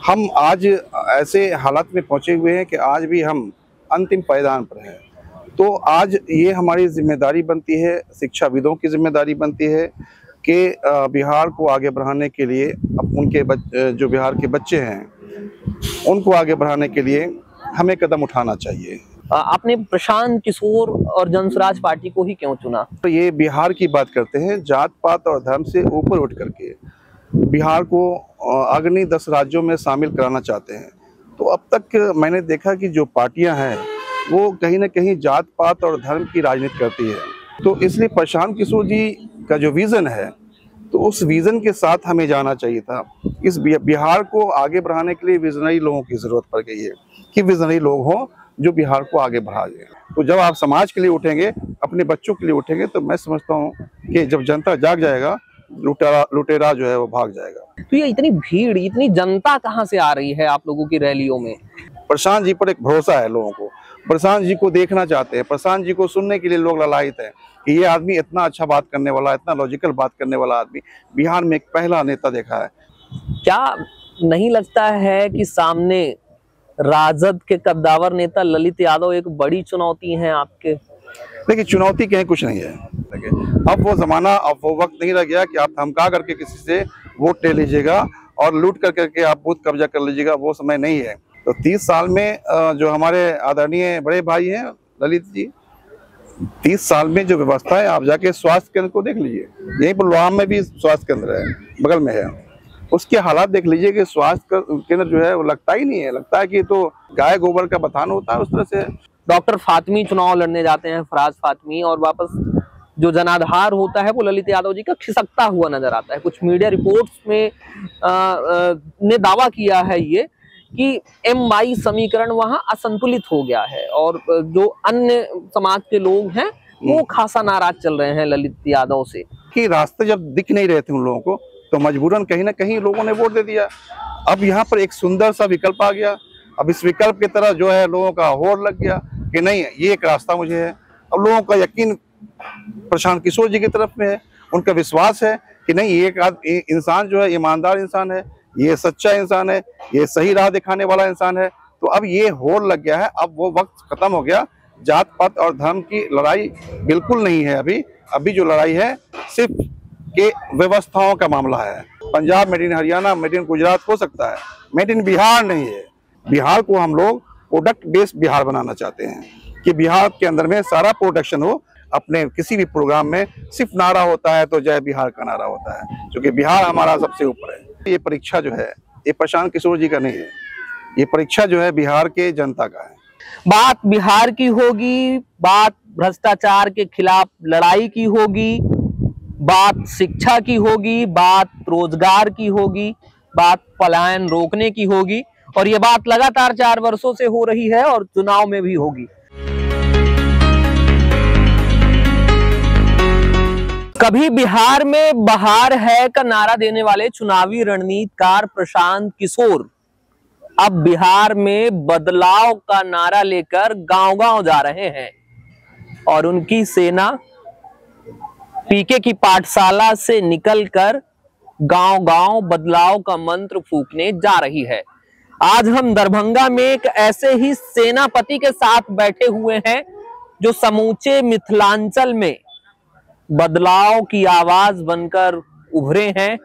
हम आज ऐसे हालात में पहुंचे हुए हैं कि आज भी हम अंतिम पायदान पर हैं। तो आज ये हमारी जिम्मेदारी बनती है, शिक्षाविदों की जिम्मेदारी बनती है कि बिहार को आगे बढ़ाने के लिए जो बिहार के बच्चे हैं उनको आगे बढ़ाने के लिए हमें कदम उठाना चाहिए। आपने प्रशांत किशोर और जनसुराज पार्टी को ही क्यों चुना? तो ये बिहार की बात करते हैं, जात पात और धर्म से ऊपर उठ करके बिहार को अग्रणी 10 राज्यों में शामिल कराना चाहते हैं। तो अब तक मैंने देखा कि जो पार्टियां हैं वो कहीं ना कहीं जात पात और धर्म की राजनीति करती है। तो इसलिए प्रशांत किशोर जी का जो विज़न है तो उस विज़न के साथ हमें जाना चाहिए था। इस बिहार को आगे बढ़ाने के लिए विजनरी लोगों की ज़रूरत पड़ गई है कि विजनरी लोग हों जो बिहार को आगे बढ़ा दें। तो जब आप समाज के लिए उठेंगे, अपने बच्चों के लिए उठेंगे, तो मैं समझता हूँ कि जब जनता जाग जाएगा, लुटेरा जो है वो भाग जाएगा। तो ये इतनी भीड़, इतनी जनता कहाँ से आ रही है आप लोगों की रैलियों में? प्रशांत जी पर एक भरोसा है लोगों को, प्रशांत जी को देखना चाहते हैं, प्रशांत जी को सुनने के लिए लोग ललायित हैं कि ये आदमी इतना अच्छा बात करने वाला, इतना लॉजिकल बात करने वाला आदमी बिहार में एक पहला नेता देखा है। क्या नहीं लगता है कि सामने राजद के कद्दावर नेता ललित यादव एक बड़ी चुनौती है आपके? देखिए, चुनौती कहीं कुछ नहीं है। अब वो जमाना, अब वो वक्त नहीं रह गया कि आप धमका करके किसी से वोट ले लीजिएगा और लूट करके आप बूथ कब्जा कर लीजिएगा, वो समय नहीं है। तो 30 साल में जो हमारे आदरणीय बड़े भाई हैं ललित जी, 30 साल में जो व्यवस्था है, आप जाके स्वास्थ्य केंद्र को देख लीजिए, यहीं पर लोहाम में भी स्वास्थ्य केंद्र है, बगल में है, उसके हालात देख लीजिए कि स्वास्थ्य केंद्र जो है वो लगता ही नहीं है, लगता है कि तो गाय गोबर का बथान होता है उस तरह से। डॉक्टर फातमी चुनाव लड़ने जाते हैं, फराज फातमी, और वापस जो जनाधार होता है वो ललित यादव जी का खिसकता हुआ नजर आता है। कुछ मीडिया रिपोर्ट्स में ने दावा किया है ये कि MY समीकरण वहां असंतुलित हो गया है और जो अन्य समाज के लोग हैं वो खासा नाराज चल रहे हैं ललित यादव से। कि रास्ते जब दिख नहीं रहे थे उन लोगों को तो मजबूरन कहीं ना कहीं लोगों ने वोट दे दिया। अब यहाँ पर एक सुंदर सा विकल्प आ गया। अब इस विकल्प की तरह जो है लोगों का होड़ लग गया कि नहीं, ये एक रास्ता मुझे है। अब लोगों का यकीन प्रशांत किशोर जी की तरफ में है, उनका विश्वास है कि नहीं, ये इंसान जो है ईमानदार इंसान है, ये सच्चा इंसान है, ये सही राह दिखाने वाला इंसान है। तो अब ये होड़ लग गया है, अब वो वक्त खत्म हो गया। जात पात और धर्म की लड़ाई बिल्कुल नहीं है। अभी जो लड़ाई है सिर्फ के व्यवस्थाओं का मामला है। Punjab made in Haryana, made in Gujarat हो सकता है, मेड इन बिहार नहीं है। बिहार को हम लोग प्रोडक्ट बेस्ड बिहार बनाना चाहते हैं कि बिहार के अंदर में सारा प्रोडक्शन हो। अपने किसी भी प्रोग्राम में सिर्फ नारा होता है तो जय बिहार का नारा होता है, क्योंकि बिहार हमारा सबसे ऊपर है। ये परीक्षा जो है ये प्रशांत किशोर जी का नहीं है, ये परीक्षा जो है बिहार के जनता का है। बात बिहार की होगी, बात भ्रष्टाचार के खिलाफ लड़ाई की होगी, बात शिक्षा की होगी, बात रोजगार की होगी, बात पलायन रोकने की होगी, और ये बात लगातार 4 वर्षों से हो रही है और चुनाव में भी होगी। कभी बिहार में बहार है का नारा देने वाले चुनावी रणनीतिकार प्रशांत किशोर अब बिहार में बदलाव का नारा लेकर गांव-गांव जा रहे हैं और उनकी सेना पीके की पाठशाला से निकलकर गांव-गांव बदलाव का मंत्र फूंकने जा रही है। आज हम दरभंगा में एक ऐसे ही सेनापति के साथ बैठे हुए हैं जो समूचे मिथिलांचल में बदलाव की आवाज बनकर उभरे हैं।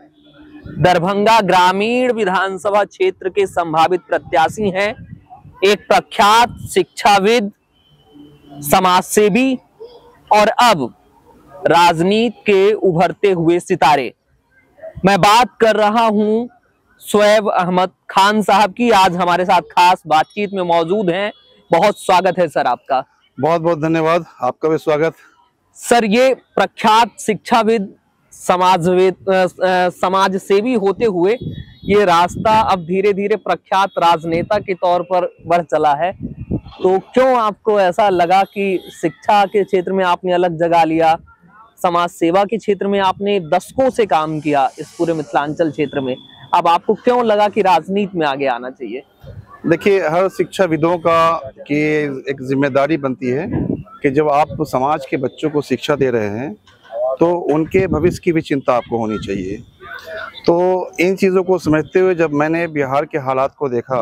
दरभंगा ग्रामीण विधानसभा क्षेत्र के संभावित प्रत्याशी हैं, एक प्रख्यात शिक्षाविद, समाजसेवी और अब राजनीति के उभरते हुए सितारे। मैं बात कर रहा हूं शुएब अहमद खान साहब की। आज हमारे साथ खास बातचीत में मौजूद हैं। बहुत स्वागत है सर आपका। बहुत बहुत धन्यवाद, आपका भी स्वागत। सर, ये प्रख्यात शिक्षाविद, समाज सेवी होते हुए ये रास्ता अब धीरे धीरे प्रख्यात राजनेता के तौर पर बढ़ चला है, तो क्यों आपको ऐसा लगा कि शिक्षा के क्षेत्र में आपने अलग जगह लिया, समाज सेवा के क्षेत्र में आपने दशकों से काम किया इस पूरे मिथिलांचल क्षेत्र में, अब आपको क्यों लगा कि राजनीति में आगे आना चाहिए? देखिए, हर शिक्षाविदों का की एक जिम्मेदारी बनती है कि जब आप समाज के बच्चों को शिक्षा दे रहे हैं तो उनके भविष्य की भी चिंता आपको होनी चाहिए। तो इन चीज़ों को समझते हुए जब मैंने बिहार के हालात को देखा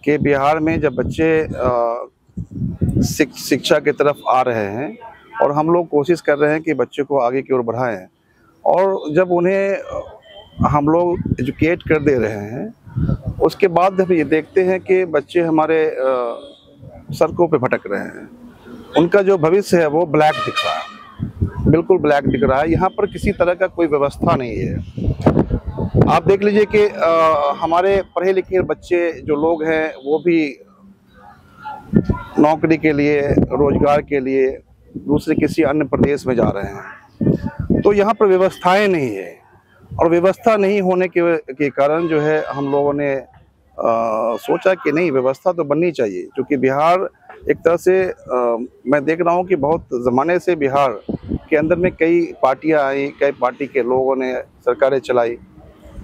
कि बिहार में जब बच्चे शिक्षा की तरफ आ रहे हैं और हम लोग कोशिश कर रहे हैं कि बच्चे को आगे की ओर बढ़ाएं, और जब उन्हें हम लोग एजुकेट कर दे रहे हैं, उसके बाद जब ये देखते हैं कि बच्चे हमारे सड़कों पे भटक रहे हैं, उनका जो भविष्य है वो ब्लैक दिख रहा है, बिल्कुल ब्लैक दिख रहा है। यहाँ पर किसी तरह का कोई व्यवस्था नहीं है। आप देख लीजिए कि हमारे पढ़े लिखे बच्चे जो लोग हैं वो भी नौकरी के लिए, रोजगार के लिए दूसरे किसी अन्य प्रदेश में जा रहे हैं। तो यहाँ पर व्यवस्थाएं नहीं है, और व्यवस्था नहीं होने के कारण जो है हम लोगों ने सोचा कि नहीं, व्यवस्था तो बननी चाहिए, क्योंकि बिहार एक तरह से मैं देख रहा हूँ कि बहुत ज़माने से बिहार के अंदर में कई पार्टियां आई, कई पार्टी के लोगों ने सरकारें चलाई,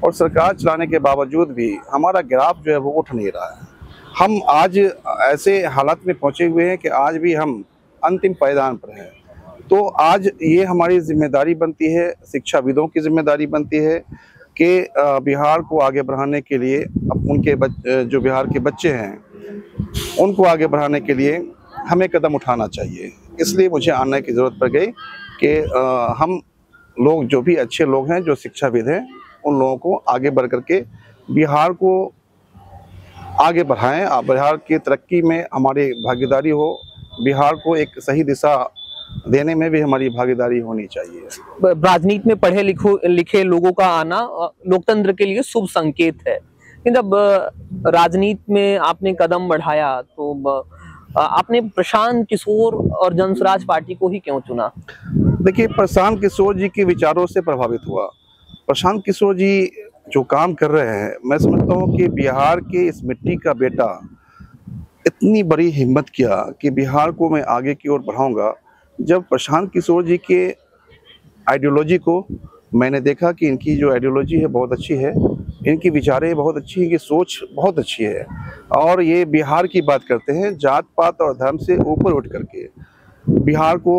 और सरकार चलाने के बावजूद भी हमारा ग्राफ जो है वो उठ नहीं रहा है। हम आज ऐसे हालात में पहुँचे हुए हैं कि आज भी हम अंतिम पायदान पर हैं। तो आज ये हमारी जिम्मेदारी बनती है, शिक्षाविदों की जिम्मेदारी बनती है कि बिहार को आगे बढ़ाने के लिए, अब उनके जो बिहार के बच्चे हैं उनको आगे बढ़ाने के लिए हमें कदम उठाना चाहिए। इसलिए मुझे आने की ज़रूरत पड़ गई कि हम लोग जो भी अच्छे लोग हैं, जो शिक्षाविद हैं, उन लोगों को आगे बढ़ करके बिहार को आगे बढ़ाएं, बिहार की तरक्की में हमारी भागीदारी हो, बिहार को एक सही दिशा देने में भी हमारी भागीदारी होनी चाहिए। राजनीति में पढ़े लिखे लोगों का आना लोकतंत्र के लिए शुभ संकेत है, लेकिन जब राजनीति में आपने कदम बढ़ाया तो आपने प्रशांत किशोर और जनसुराज पार्टी को ही क्यों चुना? देखिए, प्रशांत किशोर जी के विचारों से प्रभावित हुआ। प्रशांत किशोर जी जो काम कर रहे हैं, मैं समझता हूँ कि बिहार के इस मिट्टी का बेटा इतनी बड़ी हिम्मत किया कि बिहार को मैं आगे की ओर बढ़ाऊंगा। जब प्रशांत किशोर जी के आइडियोलॉजी को मैंने देखा कि इनकी जो आइडियोलॉजी है बहुत अच्छी है, इनकी विचारें बहुत अच्छी हैं, इनकी सोच बहुत अच्छी है, और ये बिहार की बात करते हैं, जात पात और धर्म से ऊपर उठ करके बिहार को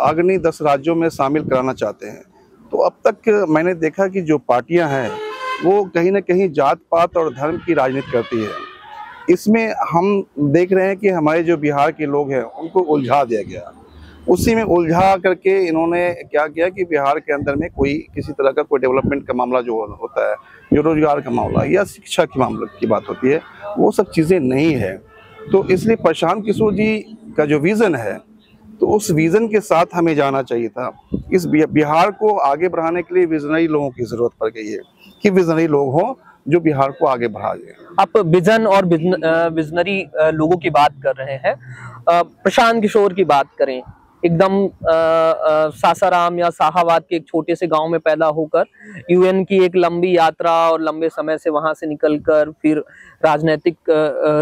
अग्रणी 10 राज्यों में शामिल कराना चाहते हैं। तो अब तक मैंने देखा कि जो पार्टियां हैं वो कहीं ना कहीं जात पात और धर्म की राजनीति करती है। इसमें हम देख रहे हैं कि हमारे जो बिहार के लोग हैं उनको उलझा दिया गया। उसी में उलझा करके इन्होंने क्या किया कि बिहार के अंदर में कोई किसी तरह का कोई डेवलपमेंट का मामला जो होता है, जो रोजगार का मामला या शिक्षा के मामले की बात होती है, वो सब चीज़ें नहीं है। तो इसलिए प्रशांत किशोर जी का जो विज़न है, तो उस विज़न के साथ हमें जाना चाहिए था। इस बिहार को आगे बढ़ाने के लिए विजनरी लोगों की ज़रूरत पड़ गई है कि विजनरी लोग हों जो बिहार को आगे बढ़ा दें। आप विजन और विजनरी लोगों की बात कर रहे हैं। प्रशांत किशोर की बात करें, एकदम सासाराम या शाहाबाद के एक छोटे से गांव में पैदा होकर यूएन की एक लंबी यात्रा और लंबे समय से वहां से निकलकर फिर राजनीतिक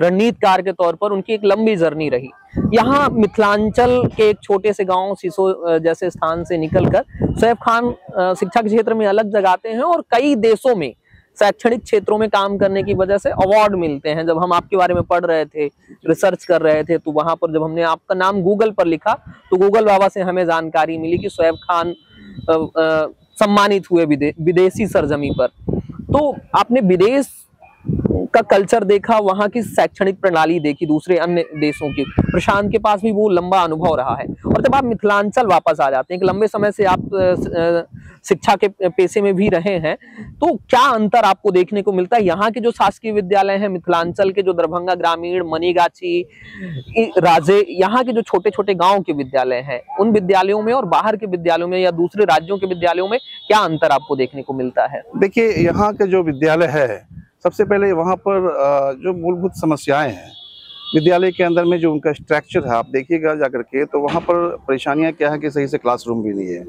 रणनीतिकार के तौर पर उनकी एक लंबी जर्नी रही। यहाँ मिथिलांचल के एक छोटे से गांव सिसो जैसे स्थान से निकलकर सैफ खान शिक्षा के क्षेत्र में अलग जगाते हैं और कई देशों में शैक्षणिक क्षेत्रों में काम करने की वजह से अवार्ड मिलते हैं। जब हम आपके बारे में पढ़ रहे थे, रिसर्च कर रहे थे, तो वहां पर जब हमने आपका नाम गूगल पर लिखा तो गूगल बाबा से हमें जानकारी मिली कि सैफ खान सम्मानित हुए विदेशी सरजमी पर। तो आपने विदेश का कल्चर देखा, वहां की शैक्षणिक प्रणाली देखी दूसरे अन्य देशों की। प्रशांत के पास भी वो लंबा अनुभव रहा है, और जब आप मिथिलांचल वापस आ जाते हैं, एक लंबे समय से आप शिक्षा के पेशे में भी रहे हैं, तो क्या अंतर आपको देखने को मिलता है? यहाँ के जो शासकीय विद्यालय हैं, मिथिलांचल के जो दरभंगा ग्रामीण, मनीगाछी, राजे, यहाँ के जो छोटे छोटे गांव के विद्यालय हैं, उन विद्यालयों में और बाहर के विद्यालयों में या दूसरे राज्यों के विद्यालयों में क्या अंतर आपको देखने को मिलता है? देखिए, यहाँ के जो विद्यालय है, सबसे पहले वहाँ पर जो मूलभूत समस्याएं हैं विद्यालय के अंदर में, जो उनका स्ट्रक्चर है, आप देखिएगा जाकर के, तो वहाँ पर परेशानियाँ क्या है कि सही से क्लासरूम भी नहीं है,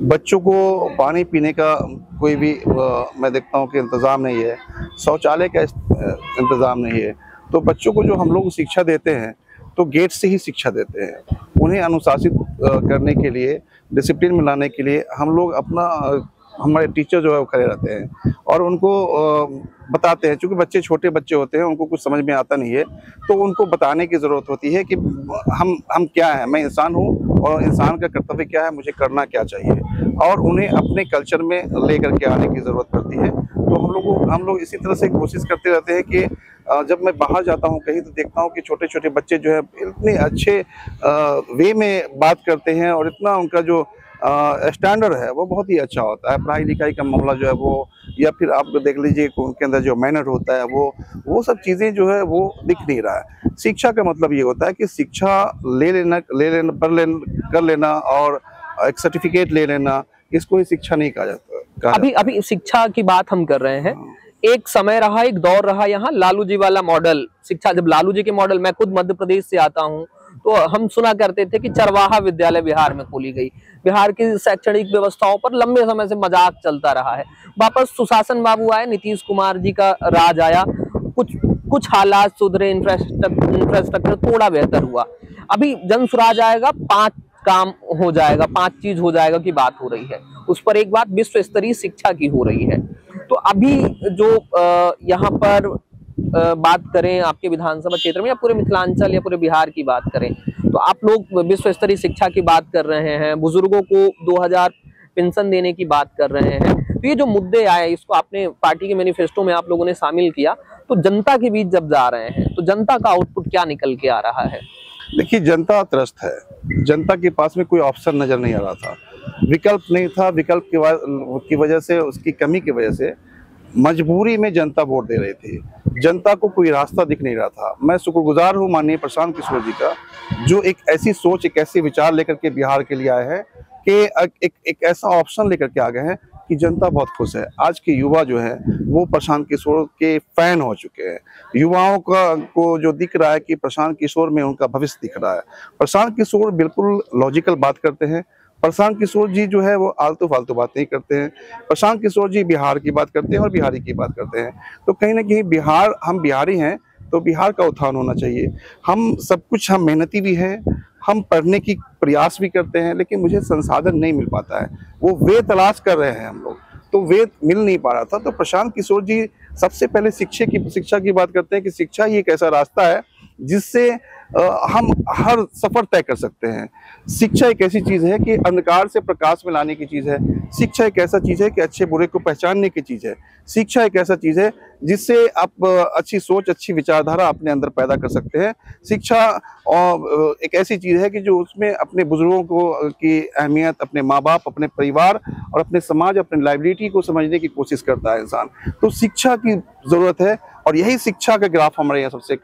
बच्चों को पानी पीने का कोई भी मैं देखता हूँ कि इंतज़ाम नहीं है, शौचालय का इंतज़ाम नहीं है। तो बच्चों को जो हम लोग शिक्षा देते हैं तो गेट से ही शिक्षा देते हैं। उन्हें अनुशासित करने के लिए, डिसिप्लिन में लाने के लिए हम लोग हमारे टीचर जो है वो खड़े रहते हैं और उनको बताते हैं। क्योंकि बच्चे छोटे बच्चे होते हैं, उनको कुछ समझ में आता नहीं है, तो उनको बताने की ज़रूरत होती है कि हम क्या हैं, मैं इंसान हूँ और इंसान का कर्तव्य क्या है, मुझे करना क्या चाहिए, और उन्हें अपने कल्चर में लेकर के आने की ज़रूरत पड़ती है। तो हम लोग इसी तरह से कोशिश करते रहते हैं कि जब मैं बाहर जाता हूँ कहीं तो देखता हूँ कि छोटे छोटे बच्चे जो है इतने अच्छे वे में बात करते हैं, और इतना उनका जो स्टैंडर्ड है वो बहुत ही अच्छा होता है। पढ़ाई लिखाई का मामला जो है वो, या फिर आप देख लीजिए उनके अंदर जो मैनर होता है वो सब चीज़ें जो है वो दिख नहीं रहा है। शिक्षा का मतलब ये होता है कि शिक्षा कर लेना और एक सर्टिफिकेट ले लेना, इसको ही शिक्षा नहीं कहा जाता। अभी शिक्षा की बात हम कर रहे हैं। एक समय रहा, एक दौर रहा यहाँ लालू जी वाला मॉडल शिक्षा। जब लालू जी के मॉडल, मैं खुद मध्य प्रदेश से आता हूँ, तो हम सुना करते थे कि चरवाहा विद्यालय बिहार में खोली गई। बिहार की शैक्षणिक व्यवस्थाओं पर लंबे समय से मजाक चलता रहा है। वापस सुशासन बाबू आए, नीतीश कुमार जी का राज आया, कुछ हालात सुधरे, इंफ्रास्ट्रक्चर थोड़ा बेहतर हुआ। अभी जन सुराज आएगा, 5 काम हो जाएगा, 5 चीज हो जाएगा की बात हो रही है। उस पर एक बात विश्व स्तरीय शिक्षा की हो रही है। तो अभी जो यहाँ पर बात करें आपके विधानसभा क्षेत्र में, या पूरे मिथिलांचल या पूरे बिहार की बात करें, तो आप लोग विश्व स्तरीय शिक्षा की बात कर रहे हैं, बुजुर्गों को 2000 पेंशन देने की बात कर रहे हैं। तो ये जो मुद्दे आए, इसको आपने पार्टी के मैनिफेस्टो में आप लोगों ने शामिल किया, तो जनता के बीच जब जा रहे हैं तो जनता का आउटपुट क्या निकल के आ रहा है? देखिए, जनता त्रस्त है। जनता के पास में कोई ऑप्शन नजर नहीं आ रहा था, विकल्प नहीं था। विकल्प की वजह से, उसकी कमी की वजह से मजबूरी में जनता वोट दे रही थी। जनता को कोई रास्ता दिख नहीं रहा था। मैं शुक्रगुजार हूँ माननीय प्रशांत किशोर जी का, जो एक ऐसी सोच, एक ऐसे विचार लेकर के बिहार के लिए आए हैं कि एक ऐसा ऑप्शन लेकर के आ गए हैं कि जनता बहुत खुश है। आज के युवा जो है वो प्रशांत किशोर के फैन हो चुके हैं। युवाओं को जो दिख रहा है कि प्रशांत किशोर में उनका भविष्य दिख रहा है। प्रशांत किशोर बिल्कुल लॉजिकल बात करते हैं। प्रशांत किशोर जी जो है वो आलतू फालतू बात नहीं करते हैं। प्रशांत किशोर जी बिहार की बात करते हैं और बिहारी की बात करते हैं। तो कहीं ना कहीं बिहार, हम बिहारी हैं तो बिहार का उत्थान होना चाहिए। हम मेहनती भी हैं, हम पढ़ने की प्रयास भी करते हैं, लेकिन मुझे संसाधन नहीं मिल पाता है। वो वे तलाश कर रहे हैं हम लोग, तो वे मिल नहीं पा रहा था। तो प्रशांत किशोर जी सबसे पहले शिक्षा की बात करते हैं कि शिक्षा ही एक ऐसा रास्ता है जिससे हम हर सफर तय कर सकते हैं। शिक्षा एक ऐसी चीज है कि अंधकार से प्रकाश में लाने की चीज है। शिक्षा एक ऐसा चीज है कि अच्छे बुरे को पहचानने की चीज है। शिक्षा एक ऐसा चीज है जिससे आप अच्छी सोच, अच्छी विचारधारा अपने अंदर पैदा कर सकते हैं। शिक्षा एक ऐसी चीज है कि जो उसमें अपने बुजुर्गों को की अहमियत, अपने माँ बाप, अपने परिवार और अपने समाज, अपने लाइबिलिटी को समझने की कोशिश करता है इंसान। तो शिक्षा की जरूरत है, और यही शिक्षा का ग्राफ हमारे यहाँ सबसे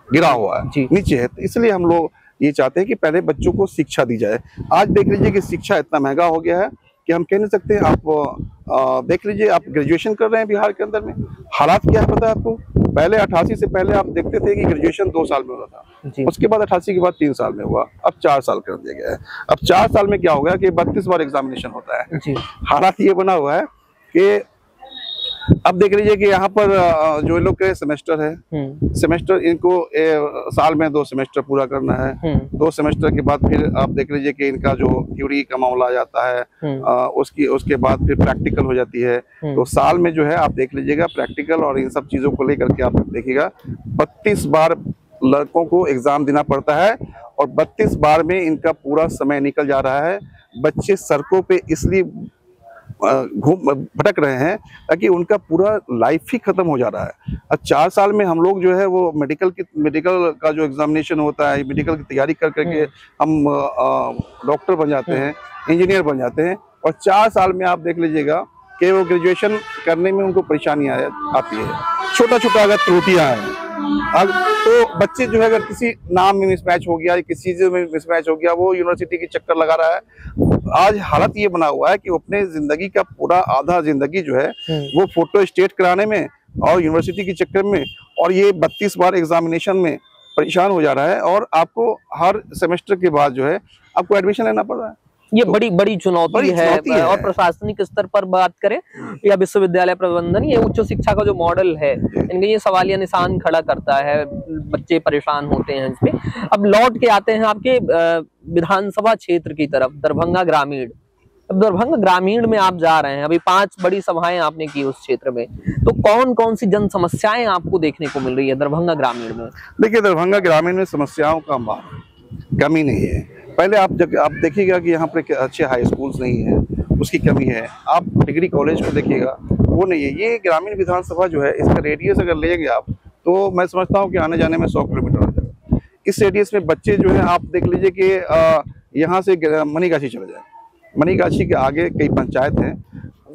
गिरा हुआ है, नीचे है। तो इसलिए हम लोग ये चाहते हैं कि पहले बच्चों को शिक्षा दी जाए। आज देख लीजिए कि शिक्षा इतना महंगा हो गया है कि हम कह नहीं सकते। आप देख लीजिए, आप ग्रेजुएशन कर रहे हैं बिहार के अंदर में, हालात क्या है पता है आपको? पहले 88 से पहले आप देखते थे कि ग्रेजुएशन 2 साल में होता था, उसके बाद 88 के बाद 3 साल में हुआ, अब 4 साल कर दिया गया है। अब 4 साल में क्या हो गया कि 32 बार एग्जामिनेशन होता है। हालात ये बना हुआ है कि अब देख लीजिए कि यहाँ पर जो लोग के सेमेस्टर है, सेमेस्टर इनको साल में 2 सेमेस्टर पूरा करना है। 2 सेमेस्टर के बाद फिर आप देख लीजिए कि इनका जो थ्योरी का मामला आ जाता है, उसके बाद फिर प्रैक्टिकल हो जाती है। तो साल में जो है आप देख लीजिएगा प्रैक्टिकल और इन सब चीजों को लेकर के आप देखिएगा 32 बार लड़कों को एग्जाम देना पड़ता है, और 32 बार में इनका पूरा समय निकल जा रहा है। बच्चे सड़कों पे इसलिए भटक रहे हैं ताकि उनका पूरा लाइफ ही खत्म हो जा रहा है। अब 4 साल में हम लोग जो है वो मेडिकल का जो एग्जामिनेशन होता है, मेडिकल की तैयारी कर करके हम डॉक्टर बन जाते हैं, इंजीनियर बन जाते हैं, और 4 साल में आप देख लीजिएगा कि वो ग्रेजुएशन करने में उनको परेशानियां आती है। छोटा छोटा अगर त्रुटियां हैं, तो बच्चे जो है अगर किसी नाम में मिसमैच हो गया, किसी चीज में मिसमैच हो गया, वो यूनिवर्सिटी की चक्कर लगा रहा है। आज हालत ये बना हुआ है कि वो अपने जिंदगी का पूरा आधा जिंदगी जो है वो फोटो स्टेट कराने में और यूनिवर्सिटी के चक्कर में और ये 32 बार एग्जामिनेशन में परेशान हो जा रहा है, और आपको हर सेमेस्टर के बाद जो है आपको एडमिशन लेना पड़ रहा है। ये बड़ी चुनौती है। और प्रशासनिक स्तर पर बात करें या विश्वविद्यालय प्रबंधन, ये उच्च शिक्षा का जो मॉडल है, इनके ये सवालिया निशान खड़ा करता है, बच्चे परेशान होते हैं इसमें। अब लौट के आते हैं आपके विधानसभा क्षेत्र की तरफ, दरभंगा ग्रामीण। अब दरभंगा ग्रामीण में आप जा रहे हैं, अभी 5 बड़ी सभाएं आपने की उस क्षेत्र में, तो कौन कौन सी जन समस्याएं आपको देखने को मिल रही है दरभंगा ग्रामीण में? देखिए, दरभंगा ग्रामीण में समस्याओं का कमी नहीं है। पहले आप देखिएगा कि यहाँ पर अच्छे हाई स्कूल्स नहीं है, उसकी कमी है। आप डिग्री कॉलेज को देखिएगा, वो नहीं है। ये ग्रामीण विधानसभा जो है, इसका रेडियस अगर लेंगे आप, तो मैं समझता हूँ कि आने जाने में 100 किलोमीटर हो जाएगा। इस रेडियस में बच्चे जो है, आप देख लीजिए कि यहाँ से मनीगाछी चले जाए, मनीगाछी के आगे कई पंचायत हैं,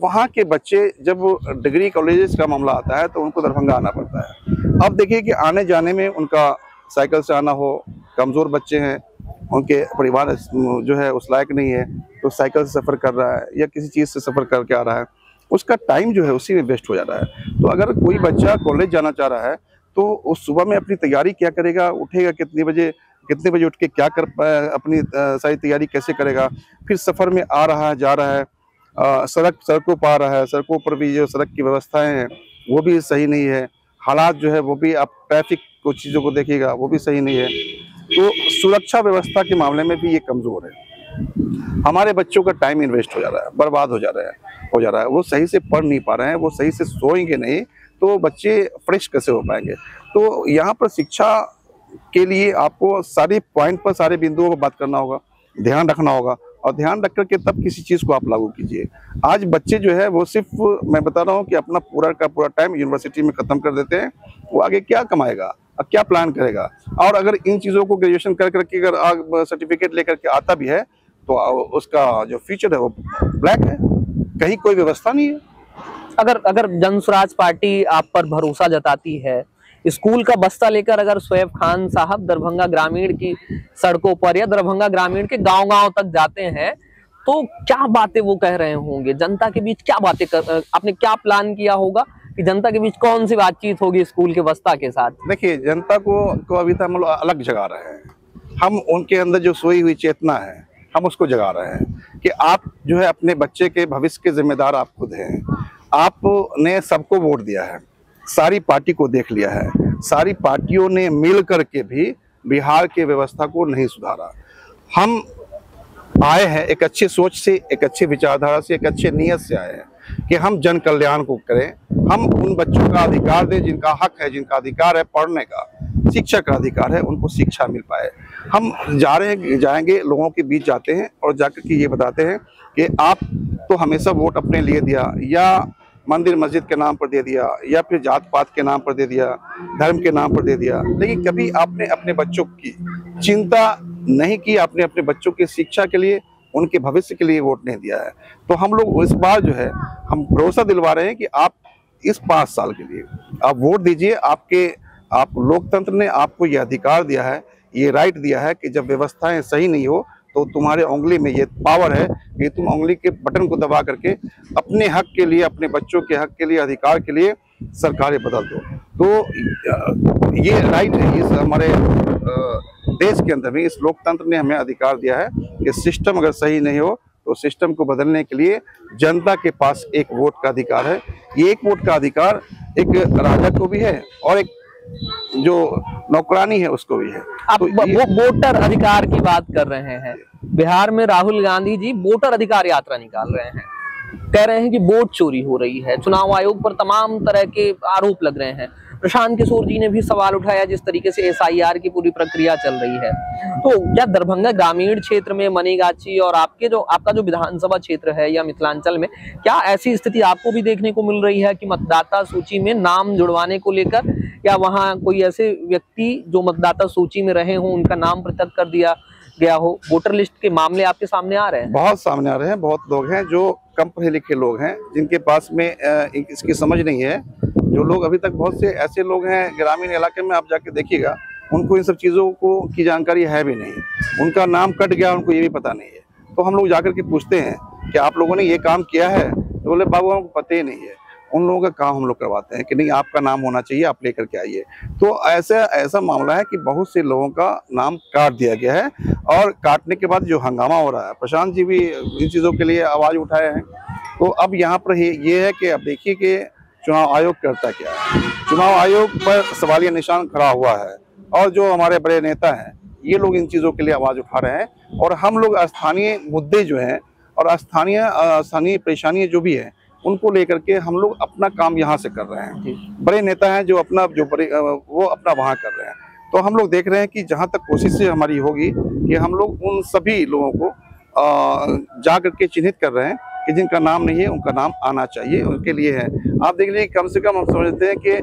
वहाँ के बच्चे जब डिग्री कॉलेजेस का मामला आता है तो उनको दरभंगा आना पड़ता है। अब देखिए कि आने जाने में उनका साइकिल से आना हो, कमज़ोर बच्चे हैं, उनके परिवार जो है उस लायक नहीं है, तो साइकिल से सफ़र कर रहा है या किसी चीज़ से सफ़र करके आ रहा है, उसका टाइम जो है उसी में वेस्ट हो जा रहा है। तो अगर कोई बच्चा कॉलेज जाना चाह रहा है तो उस सुबह में अपनी तैयारी क्या करेगा, उठेगा कितने बजे उठ के क्या कर अपनी सारी तैयारी कैसे करेगा, फिर सफ़र में आ रहा है, जा रहा है, सड़कों पर आ रहा है, सड़कों पर भी जो सड़क की व्यवस्थाएं हैं वो भी सही नहीं है, हालात जो है वो भी, आप ट्रैफिक कुछ चीज़ों को देखिएगा वो भी सही नहीं है। तो सुरक्षा व्यवस्था के मामले में भी ये कमज़ोर है। हमारे बच्चों का टाइम इन्वेस्ट हो जा रहा है, बर्बाद हो जा रहा है, वो सही से पढ़ नहीं पा रहे हैं, वो सही से सोएंगे नहीं तो बच्चे फ्रेश कैसे हो पाएंगे। तो यहाँ पर शिक्षा के लिए आपको सारे पॉइंट पर, सारे बिंदुओं पर बात करना होगा, ध्यान रखना होगा, और ध्यान रख करके तब किसी चीज़ को आप लागू कीजिए। आज बच्चे जो है वो सिर्फ, मैं बता रहा हूँ कि अपना पूरा का पूरा टाइम यूनिवर्सिटी में ख़त्म कर देते हैं, वो आगे क्या कमाएगा, अब क्या प्लान करेगा। और अगर इन चीज़ों को ग्रेजुएशन कर करके अगर सर्टिफिकेट लेकर के आता भी है तो उसका जो फ्यूचर है वो ब्लैक है, कहीं कोई व्यवस्था नहीं है। अगर जनसुराज पार्टी आप पर भरोसा जताती है, स्कूल का बस्ता लेकर अगर शोएब खान साहब दरभंगा ग्रामीण की सड़कों पर या दरभंगा ग्रामीण के गांव-गांव तक जाते हैं, तो क्या बातें वो कह रहे होंगे जनता के बीच, क्या बातें आपने क्या प्लान किया होगा कि जनता के बीच कौन सी बातचीत होगी स्कूल के बस्ता के साथ? देखिए, जनता को अभी तक हम लोग अलग जगा रहे हैं, हम उनके अंदर जो सोई हुई चेतना है हम उसको जगा रहे हैं कि आप जो है अपने बच्चे के भविष्य के जिम्मेदार आप खुद हैं। आपने सबको वोट दिया है, सारी पार्टी को देख लिया है, सारी पार्टियों ने मिल करके भी बिहार की व्यवस्था को नहीं सुधारा। हम आए हैं एक अच्छी सोच से, एक अच्छी विचारधारा से, एक अच्छे नियत से आए हैं कि हम जन कल्याण को करें, हम उन बच्चों का अधिकार दें जिनका हक है, जिनका अधिकार है पढ़ने का, शिक्षा का अधिकार है, उनको शिक्षा मिल पाए। हम जाएंगे लोगों के बीच जाते हैं और जाकर के ये बताते हैं कि आप तो हमेशा वोट अपने लिए दिया, या मंदिर मस्जिद के नाम पर दे दिया, या फिर जात पात के नाम पर दे दिया, धर्म के नाम पर दे दिया, लेकिन कभी आपने अपने बच्चों की चिंता नहीं की, आपने अपने बच्चों की शिक्षा के लिए, उनके भविष्य के लिए वोट नहीं दिया है। तो हम लोग इस बार जो है हम भरोसा दिलवा रहे हैं कि आप इस 5 साल के लिए आप वोट दीजिए। आप लोकतंत्र ने आपको ये अधिकार दिया है, ये राइट दिया है कि जब व्यवस्थाएं सही नहीं हो तो तुम्हारे उंगली में ये पावर है कि तुम उंगली के बटन को दबा करके अपने हक के लिए, अपने बच्चों के हक के लिए, अधिकार के लिए सरकारें बदल दो। तो ये राइट है, इस हमारे देश के अंदर भी इस लोकतंत्र ने हमें अधिकार दिया है कि सिस्टम अगर सही नहीं हो तो सिस्टम को बदलने के लिए जनता के पास एक वोट का अधिकार है। ये एक वोट का अधिकार एक राजा को भी है और एक जो नौकरानी है उसको भी है। आप तो वो वोटर अधिकार की बात कर रहे हैं। बिहार में राहुल गांधी जी वोटर अधिकार यात्रा निकाल रहे हैं, कह रहे हैं कि वोट चोरी हो रही है, चुनाव आयोग पर तमाम तरह के आरोप लग रहे हैं। प्रशांत किशोर जी ने भी सवाल उठाया जिस तरीके से SIR की पूरी प्रक्रिया चल रही है। तो क्या दरभंगा ग्रामीण क्षेत्र में, मनीगाछी और आपका जो विधानसभा क्षेत्र है या मिथिलांचल में, क्या ऐसी स्थिति आपको भी देखने को मिल रही है कि मतदाता सूची में नाम जुड़वाने को लेकर या वहां कोई ऐसे व्यक्ति जो मतदाता सूची में रहे हों उनका नाम पृथक कर दिया गया हो? वोटर लिस्ट के मामले आपके सामने आ रहे हैं? बहुत सामने आ रहे हैं। बहुत लोग हैं जो कम पढ़े लिखे लोग हैं, जिनके पास में इसकी समझ नहीं है। जो लोग अभी तक, बहुत से ऐसे लोग हैं ग्रामीण इलाके में, आप जाके देखिएगा, उनको इन सब चीज़ों को की जानकारी है भी नहीं, उनका नाम कट गया उनको ये भी पता नहीं है। तो हम लोग जाकर के पूछते हैं कि आप लोगों ने ये काम किया है, तो बोले बाबू हमको पता ही नहीं है। उन लोगों का काम हम लोग करवाते हैं कि नहीं आपका नाम होना चाहिए, आप लेकर के आइए। तो ऐसा मामला है कि बहुत से लोगों का नाम काट दिया गया है, और काटने के बाद जो हंगामा हो रहा है, प्रशांत जी भी इन चीज़ों के लिए आवाज़ उठाए हैं। तो अब यहाँ पर ये है कि अब देखिए कि चुनाव आयोग करता क्या है। चुनाव आयोग पर सवालिया निशान खड़ा हुआ है, और जो हमारे बड़े नेता हैं ये लोग इन चीज़ों के लिए आवाज़ उठा रहे हैं, और हम लोग स्थानीय मुद्दे जो हैं और स्थानीय परेशानियाँ जो भी हैं उनको लेकर के हम लोग अपना काम यहाँ से कर रहे हैं। बड़े नेता हैं जो वो अपना वहाँ कर रहे हैं। तो हम लोग देख रहे हैं कि जहाँ तक कोशिश हमारी होगी कि कि हम लोग उन सभी लोगों को जा करके चिन्हित कर रहे हैं कि जिनका नाम नहीं है उनका नाम आना चाहिए, उनके लिए है। आप देख लीजिए, कम से कम हम समझते हैं कि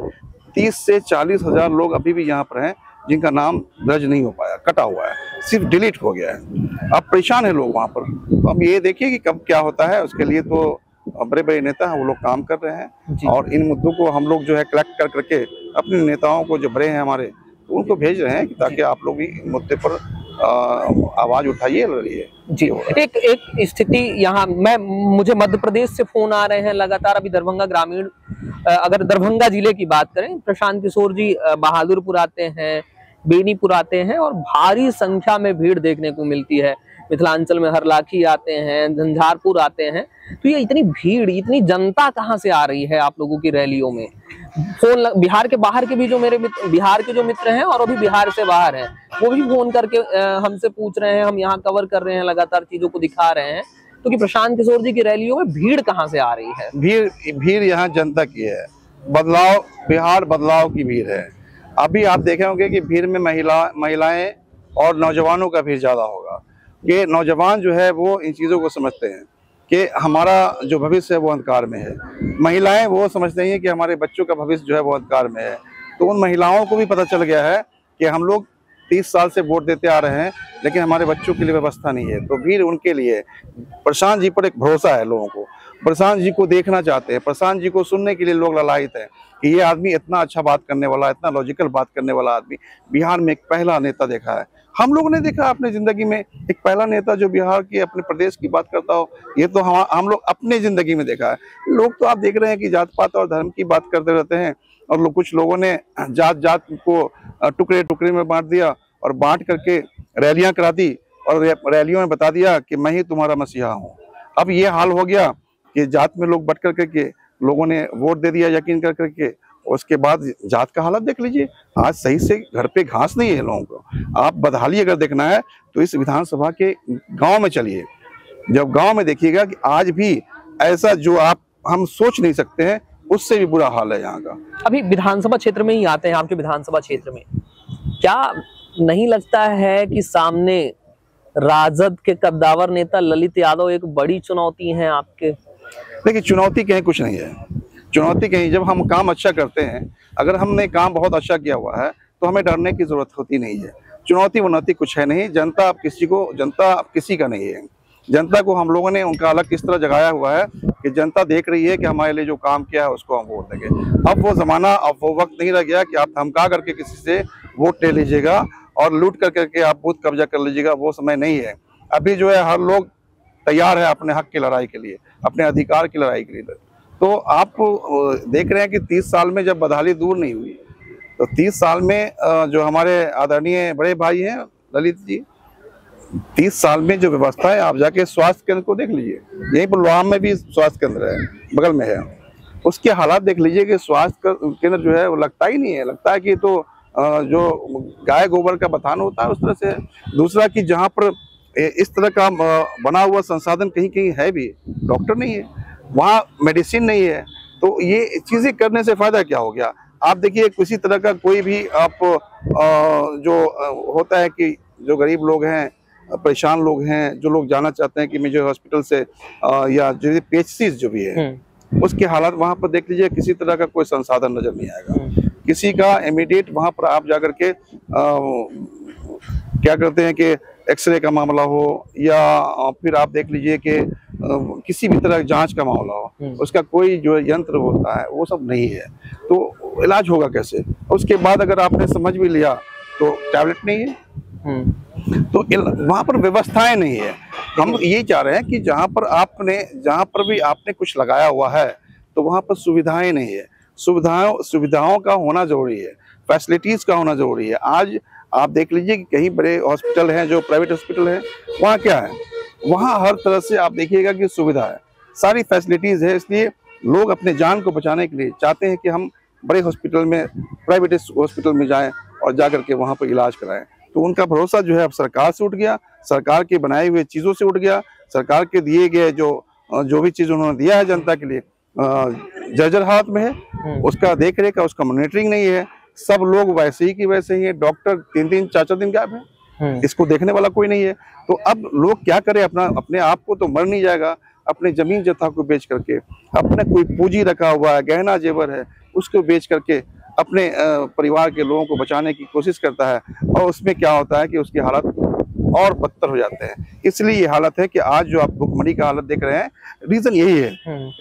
30 से 40 हजार लोग अभी भी यहाँ पर हैं जिनका नाम दर्ज नहीं हो पाया, कटा हुआ है, सिर्फ डिलीट हो गया है। अब परेशान है लोग वहाँ पर। तो अब ये देखिए कि कब क्या होता है, उसके लिए तो बड़े बड़े नेता हैं, वो लोग काम कर रहे हैं और इन मुद्दों को हम लोग जो है कलेक्ट कर करके अपने नेताओं को जो बड़े हैं हमारे, तो उनको भेज रहे हैं कि ताकि आप लोग भी इन मुद्दे पर आवाज उठाइए, लड़िए। जी, एक स्थिति यहाँ मुझे मध्य प्रदेश से फोन आ रहे हैं लगातार। अभी दरभंगा ग्रामीण, अगर दरभंगा जिले की बात करें, प्रशांत किशोर जी बहादुरपुर आते हैं, बेनीपुर आते हैं और भारी संख्या में भीड़ देखने को मिलती है। मिथिलांचल में हरलाखी आते हैं, झंझारपुर आते हैं। तो ये इतनी भीड़, इतनी जनता कहाँ से आ रही है आप लोगों की रैलियों में? फोन बिहार के बाहर के भी जो मेरे बिहार के जो मित्र हैं और अभी बिहार से बाहर हैं, वो भी फोन करके हमसे पूछ रहे हैं। हम यहाँ कवर कर रहे हैं, लगातार चीजों को दिखा रहे हैं, तो कि प्रशांत किशोर जी की रैलियों में भीड़ कहाँ से आ रही है? भीड़ यहाँ जनता की है। बदलाव, बिहार बदलाव की भीड़ है। अभी आप देखे होंगे कि भीड़ में महिलाएं और नौजवानों का भीड़ ज्यादा होगा। ये नौजवान जो है वो इन चीजों को समझते हैं कि हमारा जो भविष्य है वो अंधकार में है। महिलाएं वो समझते हैं कि हमारे बच्चों का भविष्य जो है वो अंधकार में है। तो उन महिलाओं को भी पता चल गया है कि हम लोग 30 साल से वोट देते आ रहे हैं, लेकिन हमारे बच्चों के लिए व्यवस्था नहीं है। तो भीड़ उनके लिए, प्रशांत जी पर एक भरोसा है लोगों को, प्रशांत जी को देखना चाहते हैं, प्रशांत जी को सुनने के लिए लोग ललायित हैं कि ये आदमी इतना अच्छा बात करने वाला, इतना लॉजिकल बात करने वाला आदमी बिहार में एक पहला नेता देखा है। हम लोगों ने देखा अपने जिंदगी में एक पहला नेता जो बिहार की, अपने प्रदेश की बात करता हो। ये तो हम लोग अपने जिंदगी में देखा है। लोग तो आप देख रहे हैं कि जात पात और धर्म की बात करते रहते हैं और कुछ लोगों ने जात जात को टुकड़े टुकड़े में बांट दिया और बांट करके रैलियां करा दी और रैलियों में बता दिया कि मैं ही तुम्हारा मसीहा हूँ। अब ये हाल हो गया कि जात में लोग बट करके लोगों ने वोट दे दिया यकीन कर करके। उसके बाद जात का हालत देख लीजिए, आज सही से घर पे घास नहीं है लोगों को। आप बदहाली अगर देखना है तो इस विधानसभा के गांव में चलिए, जब गांव में देखिएगा कि आज भी ऐसा जो हम सोच नहीं सकते हैं, उससे भी बुरा हाल है यहाँ का। अभी विधानसभा क्षेत्र में ही आते हैं, आपके विधानसभा क्षेत्र में क्या नहीं लगता है कि सामने राजद के कद्दावर नेता ललित यादव एक बड़ी चुनौती है आपके? देखिए, चुनौती कहीं कुछ नहीं है। चुनौती कहीं, जब हम काम अच्छा करते हैं, अगर हमने काम बहुत अच्छा किया हुआ है तो हमें डरने की जरूरत होती नहीं है। चुनौती वनौती कुछ है नहीं। जनता किसी का नहीं है। जनता को हम लोगों ने उनका अलग किस तरह जगाया हुआ है कि जनता देख रही है कि हमारे लिए जो काम किया है उसको हम वोट देंगे। अब वो जमाना, अब वो वक्त नहीं रह गया कि आप धमका करके किसी से वोट ले लीजिएगा और लूट करके आप बूथ कब्जा कर लीजिएगा। वो समय नहीं है। अभी जो है हर लोग तैयार है अपने हक की लड़ाई के लिए, अपने अधिकार की लड़ाई के लिए। तो आप देख रहे हैं कि 30 साल में जब बदहाली दूर नहीं हुई, तो 30 साल में जो हमारे आदरणीय बड़े भाई हैं ललित जी, 30 साल में जो व्यवस्था है, आप जाके स्वास्थ्य केंद्र को देख लीजिए। यहीं पर लोहाम में भी स्वास्थ्य केंद्र है, बगल में है, उसके हालात देख लीजिए कि स्वास्थ्य केंद्र जो है वो लगता ही नहीं है। लगता है कि तो जो गाय गोबर का बथान होता है उस तरह से। दूसरा कि जहाँ पर इस तरह का बना हुआ संसाधन कहीं कहीं है भी, डॉक्टर नहीं है, वहाँ मेडिसिन नहीं है। तो ये चीजें करने से फायदा क्या हो गया? आप देखिए, किसी तरह का कोई भी आप जो होता है कि जो गरीब लोग हैं, परेशान लोग हैं, जो लोग जाना चाहते हैं कि मुझे हॉस्पिटल से या जो PHCs जो भी है उसके हालात वहाँ पर देख लीजिए, किसी तरह का कोई संसाधन नजर नहीं आएगा। किसी का इमीडिएट वहाँ पर आप जाकर के क्या करते हैं कि एक्सरे का मामला हो या फिर आप देख लीजिए कि किसी भी तरह जांच का मामला हो, उसका कोई जो यंत्र होता है वो सब नहीं है। तो इलाज होगा कैसे? उसके बाद अगर आपने समझ भी लिया तो टैबलेट नहीं है, तो वहाँ पर व्यवस्थाएं नहीं है। हम ये चाह रहे हैं कि जहाँ पर भी आपने कुछ लगाया हुआ है तो वहाँ पर सुविधाएं नहीं है। सुविधाओं का होना जरूरी है, फैसिलिटीज का होना जरूरी है। आज आप देख लीजिए कि कहीं बड़े हॉस्पिटल हैं, जो प्राइवेट हॉस्पिटल है, वहाँ क्या है, वहाँ हर तरह से आप देखिएगा कि सुविधा है, सारी फैसिलिटीज है। इसलिए लोग अपने जान को बचाने के लिए चाहते हैं कि हम बड़े हॉस्पिटल में, प्राइवेट हॉस्पिटल में जाएं और जाकर के वहाँ पर इलाज कराएं। तो उनका भरोसा जो है अब सरकार से उठ गया, सरकार के बनाए हुए चीज़ों से उठ गया। सरकार के दिए गए जो भी चीज़ उन्होंने दिया है जनता के लिए जर्जर हालत में है, उसका देख रेख का, उसका मॉनिटरिंग नहीं है। सब लोग वैसे ही कि वैसे ही है। डॉक्टर 3-3 4-4 दिन गायब है। इसको देखने वाला कोई नहीं है। तो अब लोग क्या करें, अपने आप को तो मर नहीं जाएगा, अपने जमीन जथा को बेच करके, अपने कोई पूंजी रखा हुआ है, गहना जेवर है, उसको बेच करके अपने परिवार के लोगों को बचाने की कोशिश करता है, और उसमें क्या होता है कि उसकी हालत और बदतर हो जाते हैं। इसलिए ये हालत है कि आज जो आप भुखमरी का हालत देख रहे हैं, रीजन यही है।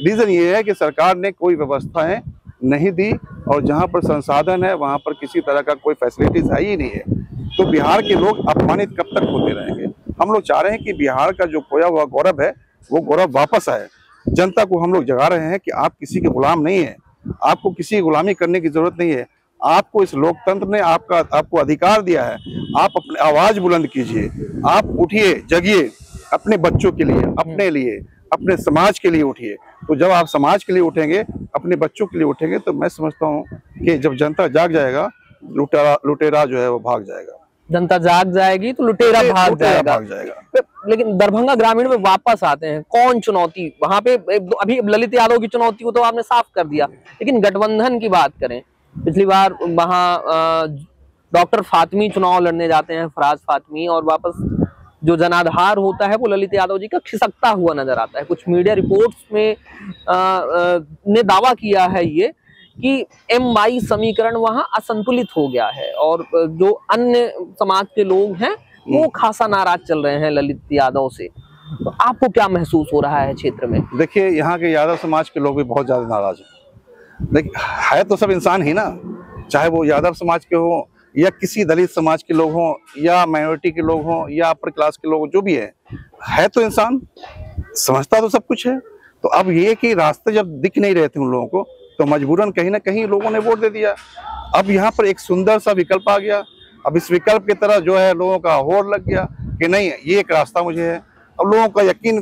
रीजन ये है कि सरकार ने कोई व्यवस्थाएं नहीं दी, और जहां पर संसाधन है वहां पर किसी तरह का कोई फैसिलिटीज है ही नहीं है। तो बिहार के लोग अपमानित कब तक होते रहेंगे? हम लोग चाह रहे हैं कि बिहार का जो खोया हुआ गौरव है वो गौरव वापस आए। जनता को हम लोग जगा रहे हैं कि आप किसी के गुलाम नहीं है, आपको किसी की गुलामी करने की जरूरत नहीं है। आपको इस लोकतंत्र ने आपको अधिकार दिया है, आप अपनी आवाज बुलंद कीजिए, आप उठिए, जगिए, अपने बच्चों के लिए, अपने लिए, अपने समाज के लिए उठिए। तो जब आप समाज के लिए उठेंगे, अपने बच्चों के लिए उठेंगे, तो मैं समझता हूँ कि जब जनता जाग जाएगा, लुटेरा जो है वो भाग जाएगा। जनता जाग जाएगी तो लुटेरा भाग जाएगा। लेकिन दरभंगा ग्रामीण में वापस आते हैं, कौन चुनौती वहां पे? अभी ललित यादव की चुनौती को तो आपने साफ कर दिया, लेकिन गठबंधन की बात करें, पिछली बार वहां डॉक्टर फातमी चुनाव लड़ने जाते हैं, फराज फातमी, और वापस जो जनाधार होता है वो ललित यादव जी का खिसकता हुआ नजर आता है। कुछ मीडिया रिपोर्ट्स में ने दावा किया है ये कि MY समीकरण वहां असंतुलित हो गया है, और जो अन्य समाज के लोग हैं वो खासा नाराज चल रहे हैं ललित यादव से। तो आपको क्या महसूस हो रहा है क्षेत्र में? देखिए, यहाँ के यादव समाज के लोग भी बहुत ज्यादा नाराज हैं। देखिए, है तो सब इंसान ही ना, चाहे वो यादव समाज के हो, या किसी दलित समाज के लोग हों, या माइनॉरिटी के लोग हों, या अपर क्लास के लोग, जो भी है तो इंसान, समझता तो सब कुछ है। तो अब ये कि रास्ते जब दिख नहीं रहे थे उन लोगों को, तो मजबूरन कहीं ना कहीं लोगों ने वोट दे दिया। अब यहाँ पर एक सुंदर सा विकल्प आ गया। अब इस विकल्प की तरह जो है लोगों का होड़ लग गया कि नहीं, ये एक रास्ता मुझे है। अब लोगों का यकीन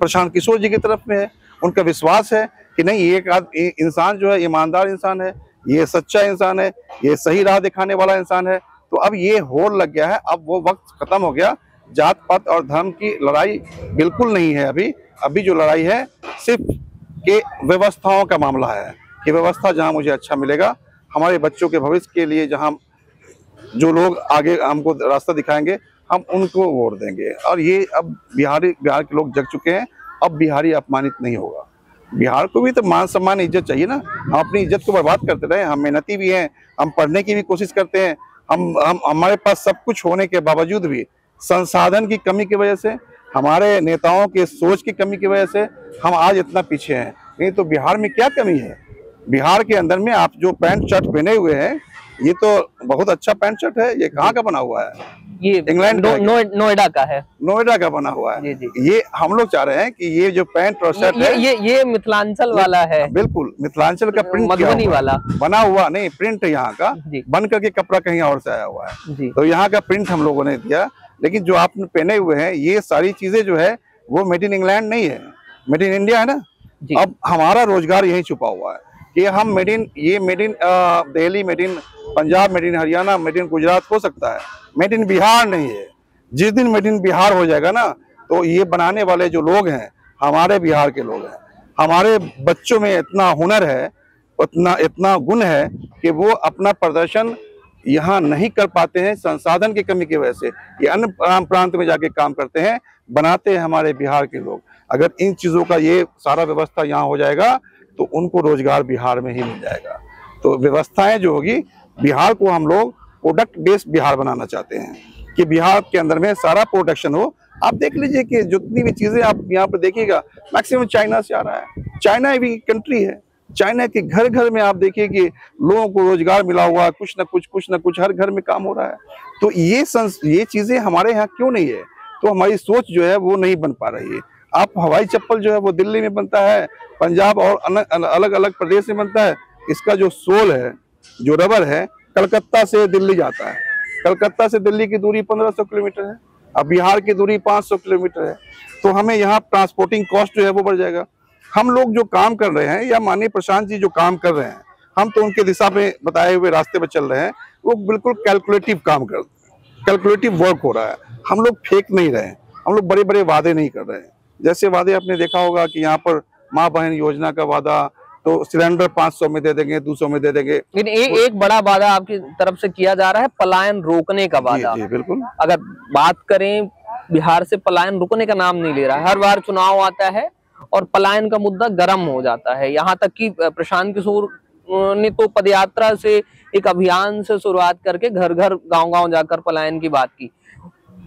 प्रशांत किशोर जी की तरफ में है, उनका विश्वास है कि नहीं, ये एक इंसान जो है ईमानदार इंसान है, ये सच्चा इंसान है, ये सही राह दिखाने वाला इंसान है। तो अब ये होड़ लग गया है, अब वो वक्त खत्म हो गया। जात पात और धर्म की लड़ाई बिल्कुल नहीं है। अभी जो लड़ाई है सिर्फ के व्यवस्थाओं का मामला है कि व्यवस्था जहां मुझे अच्छा मिलेगा, हमारे बच्चों के भविष्य के लिए जहां जो लोग आगे हमको रास्ता दिखाएंगे, हम उनको वोट देंगे। और ये अब बिहार के लोग जग चुके हैं। अब बिहारी अपमानित नहीं होगा। बिहार को भी तो मान सम्मान इज्जत चाहिए ना। हम अपनी इज्जत को बर्बाद करते रहे, हम मेहनती भी हैं, हम पढ़ने की भी कोशिश करते हैं, हम हमारे पास सब कुछ होने के बावजूद भी संसाधन की कमी की वजह से, हमारे नेताओं के सोच की कमी की वजह से हम आज इतना पीछे हैं। नहीं तो बिहार में क्या कमी है? बिहार के अंदर में आप जो पैंट शर्ट पहने हुए हैं, ये तो बहुत अच्छा पैंट शर्ट है। ये कहाँ का बना हुआ है? ये इंग्लैंड नोएडा का है। नोएडा का बना हुआ है। जी। ये हम लोग चाह रहे हैं कि ये जो पैंट और शर्ट है, ये मिथिलांचल वाला है। बिल्कुल मिथिलांचल का प्रिंट मधुबनी वाला बना हुआ नहीं, प्रिंट है यहाँ का, बन करके कपड़ा कहीं और से आया हुआ है। तो यहाँ का प्रिंट हम लोगों ने दिया। लेकिन जो आपने पहने हुए हैं, ये सारी चीजें जो है वो मेड इन इंग्लैंड नहीं है, मेड इन इंडिया है ना। अब हमारा रोजगार यही छुपा हुआ है कि हम made in Delhi, made in Punjab, made in Haryana, made in Gujarat हो सकता है, मेड इन बिहार नहीं है। जिस दिन मेड इन बिहार हो जाएगा ना, तो ये बनाने वाले जो लोग हैं हमारे बिहार के लोग हैं। हमारे बच्चों में इतना हुनर है, इतना गुण है कि वो अपना प्रदर्शन यहाँ नहीं कर पाते हैं संसाधन की कमी की वजह से। ये अन्य प्रांत में जाके काम करते हैं, बनाते हैं हमारे बिहार के लोग। अगर इन चीजों का ये सारा व्यवस्था यहाँ हो जाएगा तो उनको रोजगार बिहार में ही मिल जाएगा। तो व्यवस्थाएं जो होगी, बिहार को हम लोग प्रोडक्ट बेस्ड बिहार बनाना चाहते हैं कि बिहार के अंदर में सारा प्रोडक्शन हो। आप देख लीजिए कि जितनी भी चीजें आप यहाँ पर देखिएगा, मैक्सिमम चाइना से आ रहा है। चाइना भी कंट्री है, चाइना के घर घर में आप देखिए कि लोगों को रोजगार मिला हुआ है, कुछ ना कुछ हर घर में काम हो रहा है। तो ये चीजें हमारे यहाँ क्यों नहीं है? तो हमारी सोच जो है वो नहीं बन पा रही है। आप हवाई चप्पल जो है वो दिल्ली में बनता है, पंजाब और अलग अलग प्रदेश में बनता है। इसका जो सोल है, जो रबर है, कलकत्ता से दिल्ली जाता है। कलकत्ता से दिल्ली की दूरी 1500 किलोमीटर है, अब बिहार की दूरी 500 किलोमीटर है। तो हमें यहाँ ट्रांसपोर्टिंग कॉस्ट जो है वो बढ़ जाएगा। हम लोग जो काम कर रहे हैं, या माननीय प्रशांत जी जो काम कर रहे हैं, हम तो उनके दिशा में बताए हुए रास्ते पर चल रहे हैं। वो बिल्कुल कैलकुलेटिव वर्क हो रहा है। हम लोग फेंक नहीं रहे हैं, हम लोग बड़े बड़े वादे नहीं कर रहे हैं। जैसे वादे आपने देखा होगा कि यहाँ पर माँ बहन योजना का वादा, तो सिलेंडर 500 में दे देंगे, 200 में दे देंगे। लेकिन एक बड़ा वादा आपकी तरफ से किया जा रहा है, पलायन रोकने का वादा। जी बिल्कुल। अगर बात करें, बिहार से पलायन रुकने का नाम नहीं ले रहा है। हर बार चुनाव आता है और पलायन का मुद्दा गर्म हो जाता है। यहाँ तक कि प्रशांत किशोर ने तो पदयात्रा से, एक अभियान से शुरुआत करके घर घर गांव गांव जाकर पलायन की बात की।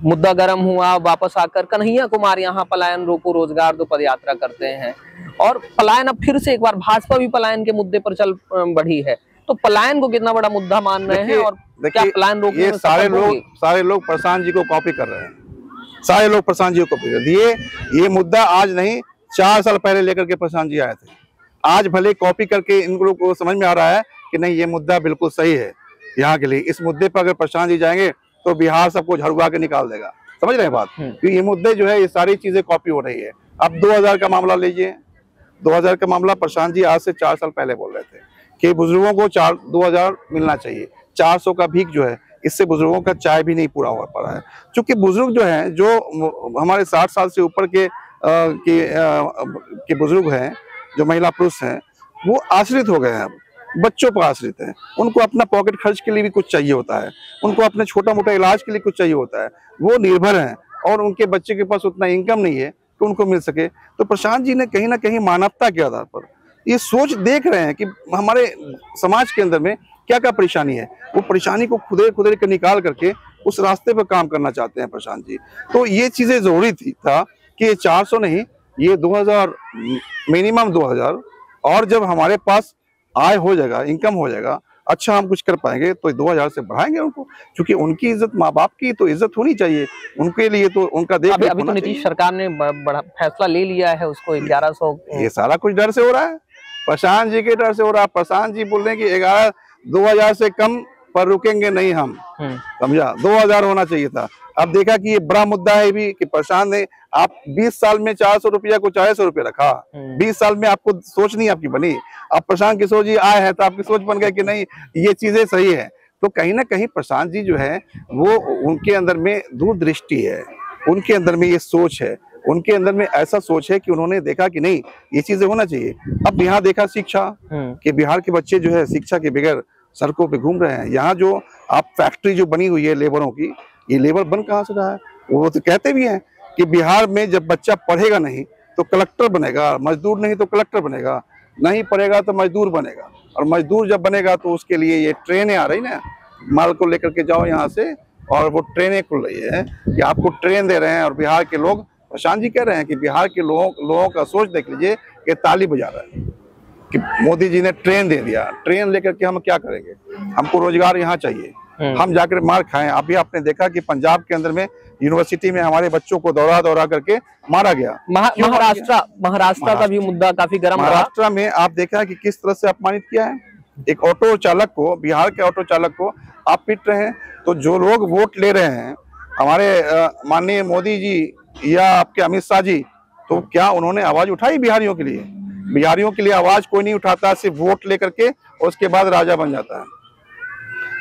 मुद्दा गर्म हुआ, वापस आकर कन्हैया कुमार यहाँ पलायन रोको रोजगार दो पदयात्रा करते हैं, और पलायन अब फिर से एक बार भाजपा भी पलायन के मुद्दे पर चल बढ़ी है। तो पलायन को कितना बड़ा मुद्दा मान रहे हैं, और क्या पलायन रोकने में सारे लोग प्रशांत जी को कॉपी कर रहे हैं। सारे लोग प्रशांत जी को कॉपी कर दिए। ये मुद्दा आज नहीं, 4 साल पहले लेकर के प्रशांत जी आए थे। आज भले कॉपी करके इन लोगों को समझ में आ रहा है कि नहीं, ये मुद्दा बिल्कुल सही है यहाँ के लिए। इस मुद्दे पर अगर प्रशांत जी जाएंगे तो बिहार सबको झड़ुआ के निकाल देगा। समझ रहे हैं बात? क्योंकि ये मुद्दे जो है, ये सारी चीजें कॉपी हो रही है। अब 2000 का मामला लीजिए। 2000 का मामला प्रशांत जी आज से 4 साल पहले बोल रहे थे कि बुजुर्गों को 2000 मिलना चाहिए। 400 का भीख जो है, इससे बुजुर्गों का चाय भी नहीं पूरा हो पा रहा है। क्योंकि बुजुर्ग जो हैं, जो हमारे 60 साल से ऊपर के बुजुर्ग हैं, जो महिला पुरुष हैं, वो आश्रित हो गए हैं। अब बच्चों पर आश्रित हैं। उनको अपना पॉकेट खर्च के लिए भी कुछ चाहिए होता है, उनको अपने छोटा मोटा इलाज के लिए कुछ चाहिए होता है। वो निर्भर हैं और उनके बच्चे के पास उतना इनकम नहीं है कि उनको मिल सके। तो प्रशांत जी ने कहीं ना कहीं मानवता के आधार पर ये सोच देख रहे हैं कि हमारे समाज के अंदर में क्या क्या परेशानी है। वो परेशानी को खुदे कर निकाल करके उस रास्ते पर काम करना चाहते हैं प्रशांत जी। तो ये चीजें जरूरी था कि ये 400 नहीं, ये 2000, मिनिमम 2000। और जब हमारे पास आय हो जाएगा, इनकम हो जाएगा, अच्छा हम कुछ कर पाएंगे, तो 2000 से बढ़ाएंगे उनको। क्योंकि उनकी इज्जत, माँ बाप की तो इज्जत होनी चाहिए, उनके लिए तो उनका देख अभी तो नीतीश सरकार ने बड़ा फैसला ले लिया है, उसको 1100। ये सारा कुछ डर से हो रहा है, प्रशांत जी के डर से हो रहा है। प्रशांत जी बोल रहे हैं कि 2000 से कम पर रुकेंगे नहीं हम। समझा? 2000 होना चाहिए था। अब देखा कि ये बड़ा मुद्दा है भी कि प्रशांत ने, आप 20 साल में 400 रुपया को 400 रुपया रखा। 20 साल में आपको सोच नहीं आपकी बनी। अब प्रशांत किशोर जी आए हैं तो आपकी सोच बन गई कि नहीं, ये चीजें सही है। तो कहीं ना कहीं प्रशांत जी जो है, वो उनके अंदर में दूरदृष्टि है, उनके अंदर में ये सोच है, उनके अंदर में ऐसा सोच है कि उन्होंने देखा कि नहीं, ये चीजें होना चाहिए। अब यहाँ देखा शिक्षा, कि बिहार के बच्चे जो है शिक्षा के बगैर सड़कों पे घूम रहे हैं। यहाँ जो आप फैक्ट्री जो बनी हुई है लेबरों की, ये लेबर बन कहाँ से रहा है? वो तो कहते भी हैं कि बिहार में जब बच्चा पढ़ेगा नहीं तो कलेक्टर बनेगा, मजदूर नहीं तो कलेक्टर बनेगा, नहीं पढ़ेगा तो मजदूर बनेगा। और मजदूर जब बनेगा तो उसके लिए ये ट्रेनें आ रही ना, माल को लेकर के जाओ यहाँ से, और वो ट्रेनें खुल रही है कि आपको ट्रेन दे रहे हैं। और बिहार के लोग, प्रशांत जी कह रहे हैं कि बिहार के लोगों का सोच देख लीजिए कि ताली बजा रहा है कि मोदी जी ने ट्रेन दे दिया। ट्रेन लेकर के हम क्या करेंगे? हमको रोजगार यहाँ चाहिए, हम जाकर मार खाएं। अभी आपने देखा कि पंजाब के अंदर में यूनिवर्सिटी में हमारे बच्चों को दौड़ा के मारा गया। महाराष्ट्र का भी मुद्दा काफी गर्म रहा। महाराष्ट्र में आप देखा कि किस तरह से अपमानित किया है। एक ऑटो चालक को, बिहार के ऑटो चालक को आप पीट रहे हैं। तो जो लोग वोट ले रहे हैं, हमारे माननीय मोदी जी या आपके अमित शाह जी, तो क्या उन्होंने आवाज उठाई बिहारियों के लिए? बिहारियों के लिए आवाज कोई नहीं उठाता, सिर्फ वोट लेकर के और उसके बाद राजा बन जाता है।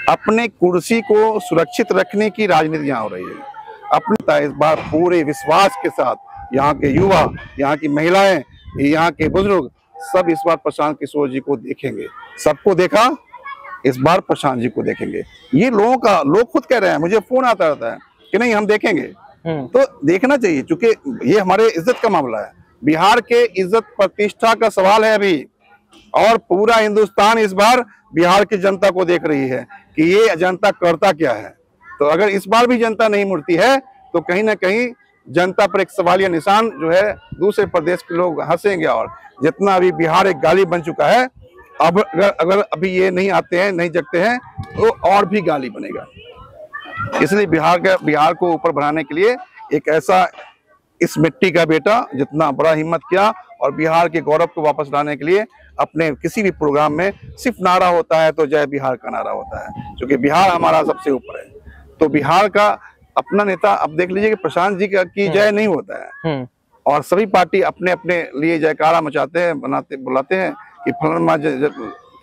अपने कुर्सी को सुरक्षित रखने की राजनीति यहाँ हो रही है। अपने इस बार पूरे विश्वास के साथ यहाँ के युवा, यहाँ की महिलाएं, यहाँ के बुजुर्ग सब इस बार प्रशांत किशोर जी को देखेंगे। सबको देखा, इस बार प्रशांत जी को देखेंगे। ये लोग खुद कह रहे हैं, मुझे फोन आता रहता है कि नहीं हम देखेंगे। तो देखना चाहिए, क्योंकि ये हमारे इज्जत का मामला है, बिहार के इज्जत प्रतिष्ठा का सवाल है अभी। और पूरा हिंदुस्तान इस बार बिहार की जनता को देख रही है कि ये जनता करता क्या है। तो अगर इस बार भी जनता नहीं मुड़ती है तो कहीं ना कहीं जनता पर एक सवालिया निशान जो है, दूसरे प्रदेश के लोग हंसेंगे। और जितना अभी बिहार एक गाली बन चुका है, अब अगर अभी ये नहीं आते हैं, नहीं जगते हैं, तो और भी गाली बनेगा। इसलिए बिहार को ऊपर बढ़ाने के लिए एक ऐसा, इस मिट्टी का बेटा जितना बड़ा हिम्मत किया, और बिहार के गौरव को वापस लाने के लिए अपने किसी भी प्रोग्राम में सिर्फ नारा होता है तो जय बिहार का नारा होता है, क्योंकि बिहार हमारा सबसे ऊपर है। तो बिहार का अपना नेता, अब देख लीजिए कि प्रशांत जी की जय नहीं होता है, और सभी पार्टी अपने अपने लिए जयकारा मचाते हैं, बुलाते हैं कि फलाना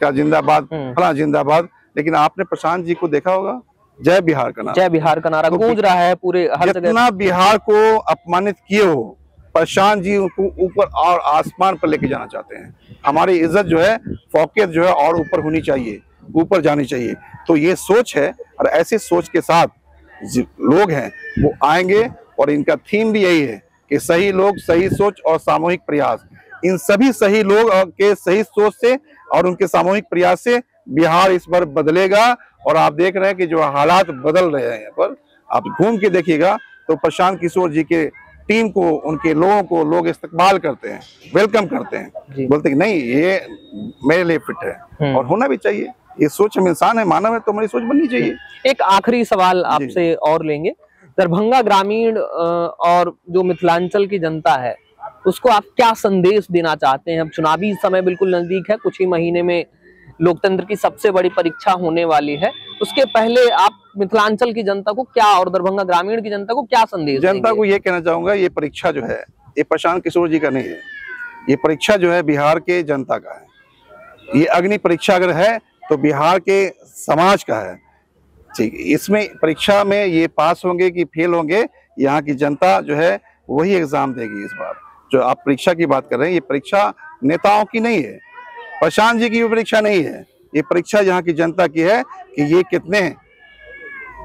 का जिंदाबाद, फलाना जिंदाबाद। लेकिन आपने प्रशांत जी को देखा होगा, जय बिहार का नारा, जय बिहार का नारा गूंज रहा है पूरे हर जगह। जितना बिहार को अपमानित किए हो प्रशांत जी उनको ऊपर और आसमान पर लेके जाना चाहते हैं। हमारी इज्जत जो है, फौकियत जो है और ऊपर होनी चाहिए, ऊपर जानी चाहिए। तो ये सोच है, और ऐसे सोच के साथ लोग हैं वो आएंगे, और इनका थीम भी यही है कि सही लोग, सही सोच और सामूहिक प्रयास। इन सभी सही लोग के सही सोच से और उनके सामूहिक प्रयास से बिहार इस बार बदलेगा। और आप देख रहे हैं कि जो हालात बदल रहे हैं, यहाँ पर आप घूम के देखिएगा तो प्रशांत किशोर जी के टीम को, उनके लोगों को लोग इस्तकबाल करते हैं, वेलकम करते हैं, बोलते हैं कि नहीं ये मेरे लिए फिट है, और होना भी चाहिए। ये सोच, हम इंसान है, मानव है, तो हमारी सोच बननी चाहिए। एक आखिरी सवाल आपसे और लेंगे। दरभंगा ग्रामीण और जो मिथिलांचल की जनता है उसको आप क्या संदेश देना चाहते हैं? अब चुनावी समय बिल्कुल नजदीक है, कुछ ही महीने में लोकतंत्र की सबसे बड़ी परीक्षा होने वाली है। उसके पहले आप मिथिलांचल की जनता को क्या, और दरभंगा ग्रामीण की जनता को क्या संदेश देंगे? जनता को ये कहना चाहूंगा, ये परीक्षा जो है ये प्रशांत किशोर जी का नहीं है, ये परीक्षा जो है बिहार के जनता का है। ये अग्नि परीक्षा अगर है तो बिहार के समाज का है, ठीक। इसमें परीक्षा में ये पास होंगे कि फेल होंगे, यहाँ की जनता जो है वही एग्जाम देगी इस बार। जो आप परीक्षा की बात कर रहे हैं, ये परीक्षा नेताओं की नहीं है, प्रशांत जी की भी परीक्षा नहीं है, ये परीक्षा यहाँ की जनता की है कि ये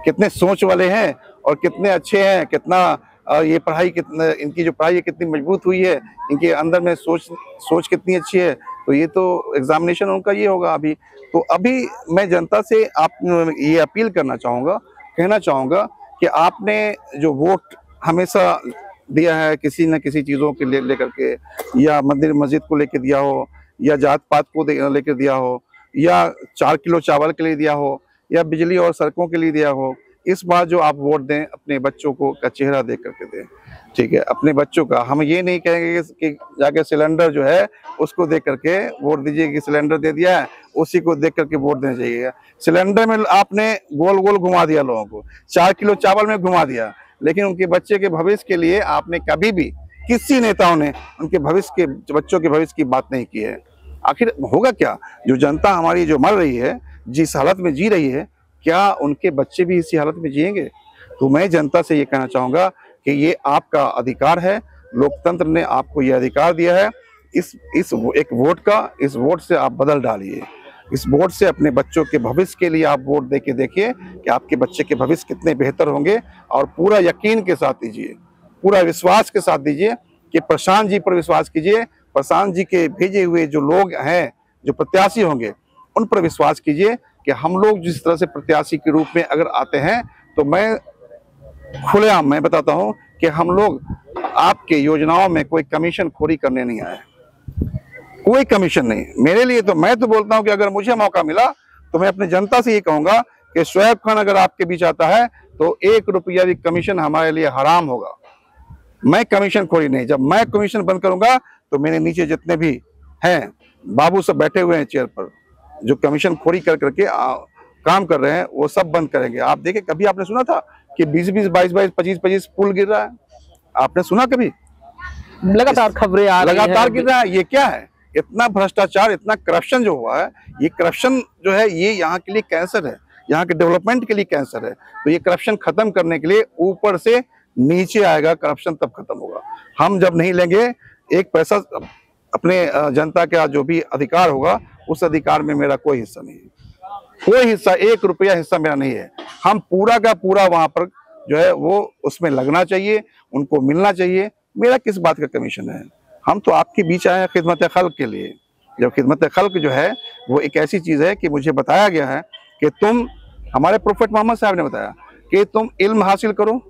कितने सोच वाले हैं और कितने अच्छे हैं, कितना ये पढ़ाई, कितना इनकी जो पढ़ाई है कितनी मजबूत हुई है, इनके अंदर में सोच कितनी अच्छी है। तो ये तो एग्जामिनेशन उनका ये होगा अभी। तो अभी मैं जनता से आप ये अपील करना चाहूँगा, कहना चाहूँगा कि आपने जो वोट हमेशा दिया है किसी न किसी चीज़ों के लेकर के, या मंदिर मस्जिद को लेकर दिया हो, या जात पात को लेकर दिया हो, या 4 किलो चावल के लिए दिया हो, या बिजली और सड़कों के लिए दिया हो, इस बार जो आप वोट दें अपने बच्चों को का चेहरा देख करके दें, ठीक है, अपने बच्चों का। हम ये नहीं कहेंगे कि जाके सिलेंडर जो है उसको देख करके वोट दीजिए कि सिलेंडर दे दिया है उसी को देख करके वोट देना चाहिए। सिलेंडर में आपने गोल गोल घुमा दिया लोगों को, 4 किलो चावल में घुमा दिया, लेकिन उनके बच्चे के भविष्य के लिए आपने कभी भी किसी नेताओं ने उनके भविष्य के, बच्चों के भविष्य की बात नहीं की है। आखिर होगा क्या? जो जनता हमारी जो मर रही है, जिस हालत में जी रही है, क्या उनके बच्चे भी इसी हालत में जिएंगे? तो मैं जनता से ये कहना चाहूंगा कि ये आपका अधिकार है, लोकतंत्र ने आपको ये अधिकार दिया है। इस एक वोट का, इस वोट से आप बदल डालिए, इस वोट से अपने बच्चों के भविष्य के लिए आप वोट देके देखिए कि आपके बच्चे के भविष्य कितने बेहतर होंगे। और पूरा यकीन के साथ दीजिए, पूरा विश्वास के साथ दीजिए कि प्रशांत जी पर विश्वास कीजिए, प्रशांत जी के भेजे हुए जो लोग हैं, जो प्रत्याशी होंगे, उन पर विश्वास कीजिए कि हम लोग जिस तरह से प्रत्याशी के रूप में अगर आते हैं, तो मैं खुलेआम मैं बताता हूं कि हम लोग आपके योजनाओं में कोई कमीशन खोरी करने नहीं आए, कोई कमीशन नहीं। मेरे लिए तो, मैं तो बोलता हूं कि अगर मुझे मौका मिला तो मैं अपनी जनता से ये कहूंगा कि शोएब खान अगर आपके बीच आता है तो 1 रुपया भी कमीशन हमारे लिए हराम होगा। मैं कमीशन खोरी नहीं, जब मैं कमीशन बंद करूंगा तो मेरे नीचे जितने भी हैं बाबू सब बैठे हुए हैं चेयर पर, जो कमीशन खोरी कर करके काम कर रहे हैं, वो सब बंद करेंगे। आप देखिए, कभी आपने सुना था कि 20-20, 22-22, 25-25 पुल गिर रहा है? आपने सुना कभी? लगातार खबरें आ रही हैं, लगातार गिर रहा है। ये क्या है? इतना भ्रष्टाचार, इतना करप्शन जो हुआ है, ये करप्शन जो है ये यहाँ के लिए कैंसर है, यहाँ के डेवलपमेंट के लिए कैंसर है। तो ये करप्शन खत्म करने के लिए ऊपर से नीचे आएगा करप्शन, तब खत्म होगा। हम जब नहीं लेंगे एक पैसा, अपने जनता का जो भी अधिकार होगा उस अधिकार में मेरा कोई हिस्सा नहीं है, कोई हिस्सा, 1 रुपया हिस्सा मेरा नहीं है। हम पूरा का पूरा वहां पर जो है वो उसमें लगना चाहिए, उनको मिलना चाहिए। मेरा किस बात का कमीशन है? हम तो आपके बीच आए हैं खिदमत खल्क के लिए। जब खिदमत खल्क जो है वो एक ऐसी चीज है कि मुझे बताया गया है कि तुम, हमारे प्रोफेट मोहम्मद साहब ने बताया कि तुम इल्म हासिल करो,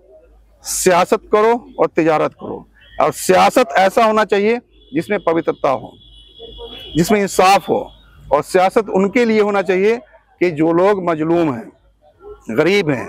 सियासत करो और तिजारत करो। और सियासत ऐसा होना चाहिए जिसमें पवित्रता हो, जिसमें इंसाफ हो। और सियासत उनके लिए होना चाहिए कि जो लोग मजलूम हैं, गरीब हैं,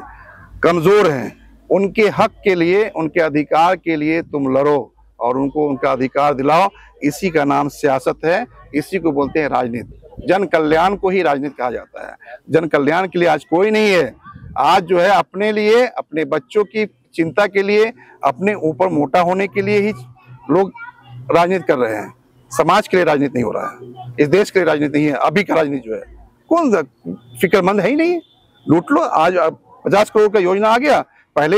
कमजोर हैं, उनके हक के लिए, उनके अधिकार के लिए तुम लड़ो और उनको उनका अधिकार दिलाओ। इसी का नाम सियासत है, इसी को बोलते हैं राजनीति। जन कल्याण को ही राजनीति कहा जाता है। जन कल्याण के लिए आज कोई नहीं है। आज जो है अपने लिए, अपने बच्चों की चिंता के लिए, अपने ऊपर मोटा होने के लिए ही लोग राजनीति कर रहे हैं। समाज के लिए राजनीति नहीं हो रहा है, इस देश के लिए राजनीति नहीं है। अभी का राजनीति जो है, कौन फिक्रमंद है ही नहीं। लूट लो। आज 50 करोड़ का योजना आ गया, पहले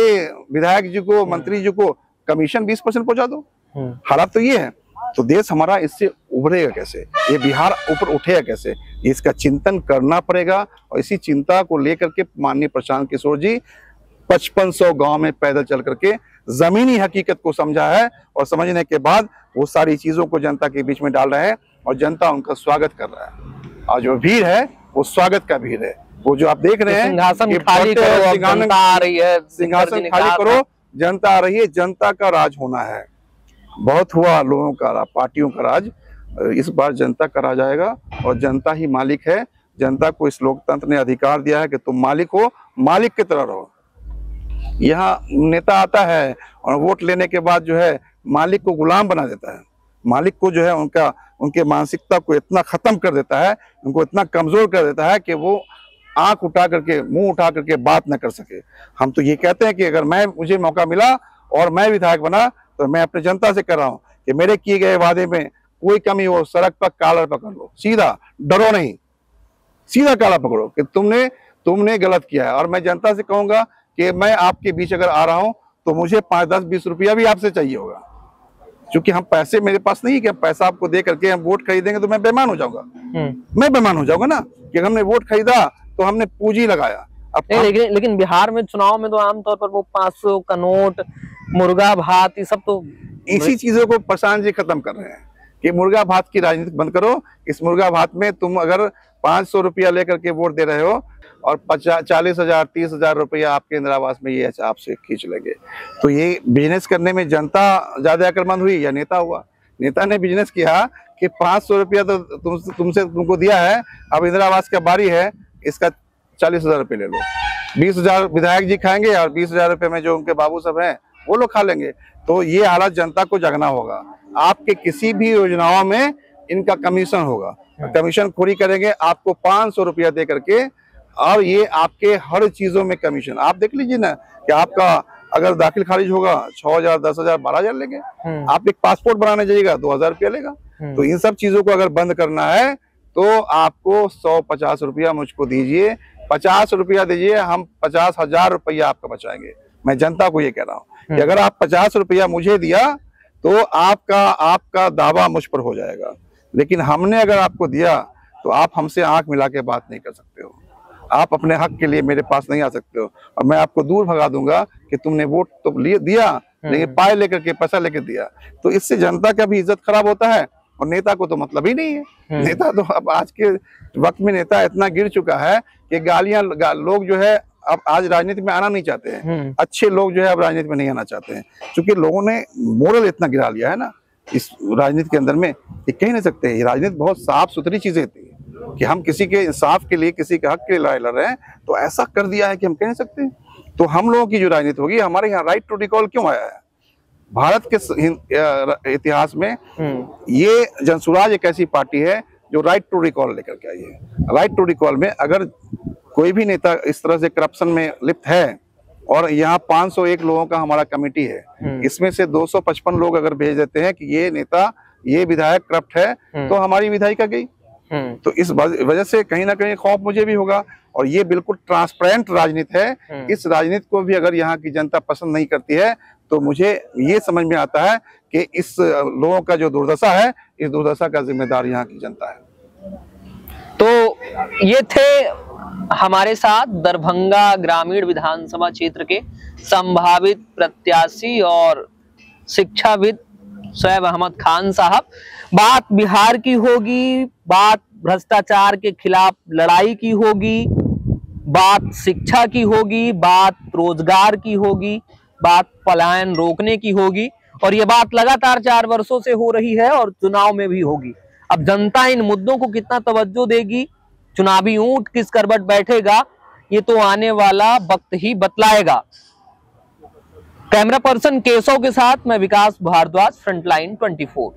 विधायक जी को, मंत्री जी को कमीशन 20% पहुंचा दो, हालात तो ये है। तो देश हमारा इससे उभरेगा कैसे, ये बिहार ऊपर उठेगा कैसे, इसका चिंतन करना पड़ेगा। और इसी चिंता को लेकर के माननीय प्रशांत किशोर जी 5500 गांव में पैदल चल करके जमीनी हकीकत को समझा है, और समझने के बाद वो सारी चीजों को जनता के बीच में डाल रहे हैं, और जनता उनका स्वागत कर रहा है। और जो भीड़ है वो स्वागत का भीड़ है। वो जो आप देख रहे हैं सिंहासन खाली करो, जनता आ रही है, सिंहासन खाली करो, जनता आ रही है, जनता का राज होना है। बहुत हुआ लोगों का, पार्टियों का राज, इस बार जनता का राज आएगा, और जनता ही मालिक है। जनता को इस लोकतंत्र ने अधिकार दिया है कि तुम मालिक हो, मालिक की तरह रहो। यहाँ नेता आता है और वोट लेने के बाद जो है मालिक को गुलाम बना देता है, मालिक को जो है उनके मानसिकता को इतना खत्म कर देता है, उनको इतना कमजोर कर देता है कि वो आंख उठा करके, मुंह उठा करके बात न कर सके। हम तो ये कहते हैं कि अगर मुझे मौका मिला और मैं विधायक बना, तो मैं अपने जनता से कर रहा हूँ कि मेरे किए गए वादे में कोई कमी हो, सड़क पर कॉलर पकड़ लो, सीधा, डरो नहीं, सीधा कॉलर पकड़ो कि तुमने गलत किया है। और मैं जनता से कहूंगा कि मैं आपके बीच अगर आ रहा हूं तो मुझे 5, 10, 20 रुपया भी आपसे चाहिए होगा, क्योंकि हम पैसे मेरे पास नहीं कि पैसा आपको दे करके हम वोट खरीदेंगे तो मैं बेईमान हो जाऊंगा। मैं बेईमान हो जाऊंगा ना कि हमने वोट खरीदा तो हमने पूंजी लगाया। लेकिन बिहार में चुनाव में तो आमतौर पर वो 500 का नोट, मुर्गा भात, ये सब तो इसी चीजों को प्रशांत जी खत्म कर रहे हैं कि मुर्गा भात की राजनीति बंद करो। इस मुर्गा भात में तुम अगर 500 रुपया लेकर के वोट दे रहे हो और 40,000, 30,000 रुपया आपके इंदिरा आवास में ये आपसे खींच लेंगे, तो ये बिजनेस करने में जनता ज्यादा अक्लमंद हुई या नेता हुआ? नेता ने बिजनेस किया कि 500 रुपया तो तुमको दिया है, अब इंदिरा आवास का बारी है, इसका 40,000 रुपये ले लो। 20,000 विधायक जी खाएंगे और 20,000 रुपये में जो उनके बाबू सब हैं वो लोग खा लेंगे। तो ये हालत जनता को जगना होगा। आपके किसी भी योजनाओं में इनका कमीशन होगा, कमीशन खोरी करेंगे आपको 500 रुपया दे करके, और ये आपके हर चीजों में कमीशन। आप देख लीजिए ना कि आपका अगर दाखिल खारिज होगा 6,000, 10,000, 12,000 लेंगे। आप एक पासपोर्ट बनाने जाइएगा 2,000 रुपया लेगा। तो इन सब चीजों को अगर बंद करना है तो आपको 150 रुपया मुझको दीजिए, 50 रुपया दीजिए, हम 50,000 रुपया आपका बचाएंगे। मैं जनता को ये कह रहा हूँ कि अगर आप 50 रुपया मुझे दिया तो आपका दावा मुझ पर हो जाएगा, लेकिन हमने अगर आपको दिया तो आप हमसे आंख मिला के बात नहीं कर सकते हो, आप अपने हक के लिए मेरे पास नहीं आ सकते हो, और मैं आपको दूर भगा दूंगा कि तुमने वोट तो दिया लेकिन पाए लेकर के, पैसा लेकर दिया। तो इससे जनता का भी इज्जत खराब होता है, और नेता को तो मतलब ही नहीं है। नेता तो अब आज के वक्त में नेता इतना गिर चुका है कि लोग जो है अब आज राजनीति में आना नहीं चाहते हैं। अच्छे लोग जो है अब राजनीति में नहीं आना चाहते हैं, क्योंकि लोगों ने मोरल इतना गिरा लिया है ना इस राजनीति के अंदर में, ये कह नहीं सकते। ये राजनीति बहुत साफ सुथरी चीजें थी कि हम किसी के इंसाफ के लिए, किसी के हक के लिए लड़ाई लड़ रहे हैं, तो ऐसा कर दिया है कि हम कह नहीं सकते। तो हम लोगों की जो राजनीति होगी, हमारे यहाँ राइट टू रिकॉल क्यों आया है? भारत के इतिहास में ये जनसुराज एक ऐसी पार्टी है जो राइट टू रिकॉल लेकर के आई है। राइट टू रिकॉल में अगर कोई भी नेता इस तरह से करप्शन में लिप्त है, और यहाँ 501 लोगों का हमारा कमेटी है, इसमें से 255 लोग अगर भेज देते हैं कि ये नेता, ये विधायक करप्ट है, तो हमारी विधायिका गई। तो इस वजह से कहीं ना कहीं खौफ मुझे भी होगा, और ये बिल्कुल ट्रांसपेरेंट राजनीति है। इस राजनीति को भी अगर यहाँ की जनता पसंद नहीं करती है, तो मुझे ये समझ में आता है कि इस लोगों का जो दुर्दशा है, इस दुर्दशा का जिम्मेदार यहाँ की जनता है। तो ये थे हमारे साथ दरभंगा ग्रामीण विधानसभा क्षेत्र के संभावित प्रत्याशी और शिक्षाविद शोएब अहमद खान साहब। बात बिहार की होगी, बात भ्रष्टाचार के खिलाफ लड़ाई की होगी, बात शिक्षा की होगी, बात रोजगार की होगी, बात पलायन रोकने की होगी, और ये बात लगातार 4 वर्षों से हो रही है और चुनाव में भी होगी। अब जनता इन मुद्दों को कितना तवज्जो देगी, चुनावी ऊंट किस करवट बैठेगा, ये तो आने वाला वक्त ही बतलाएगा। कैमरा पर्सन केशव के साथ मैं विकास भारद्वाज, फ्रंटलाइन 24।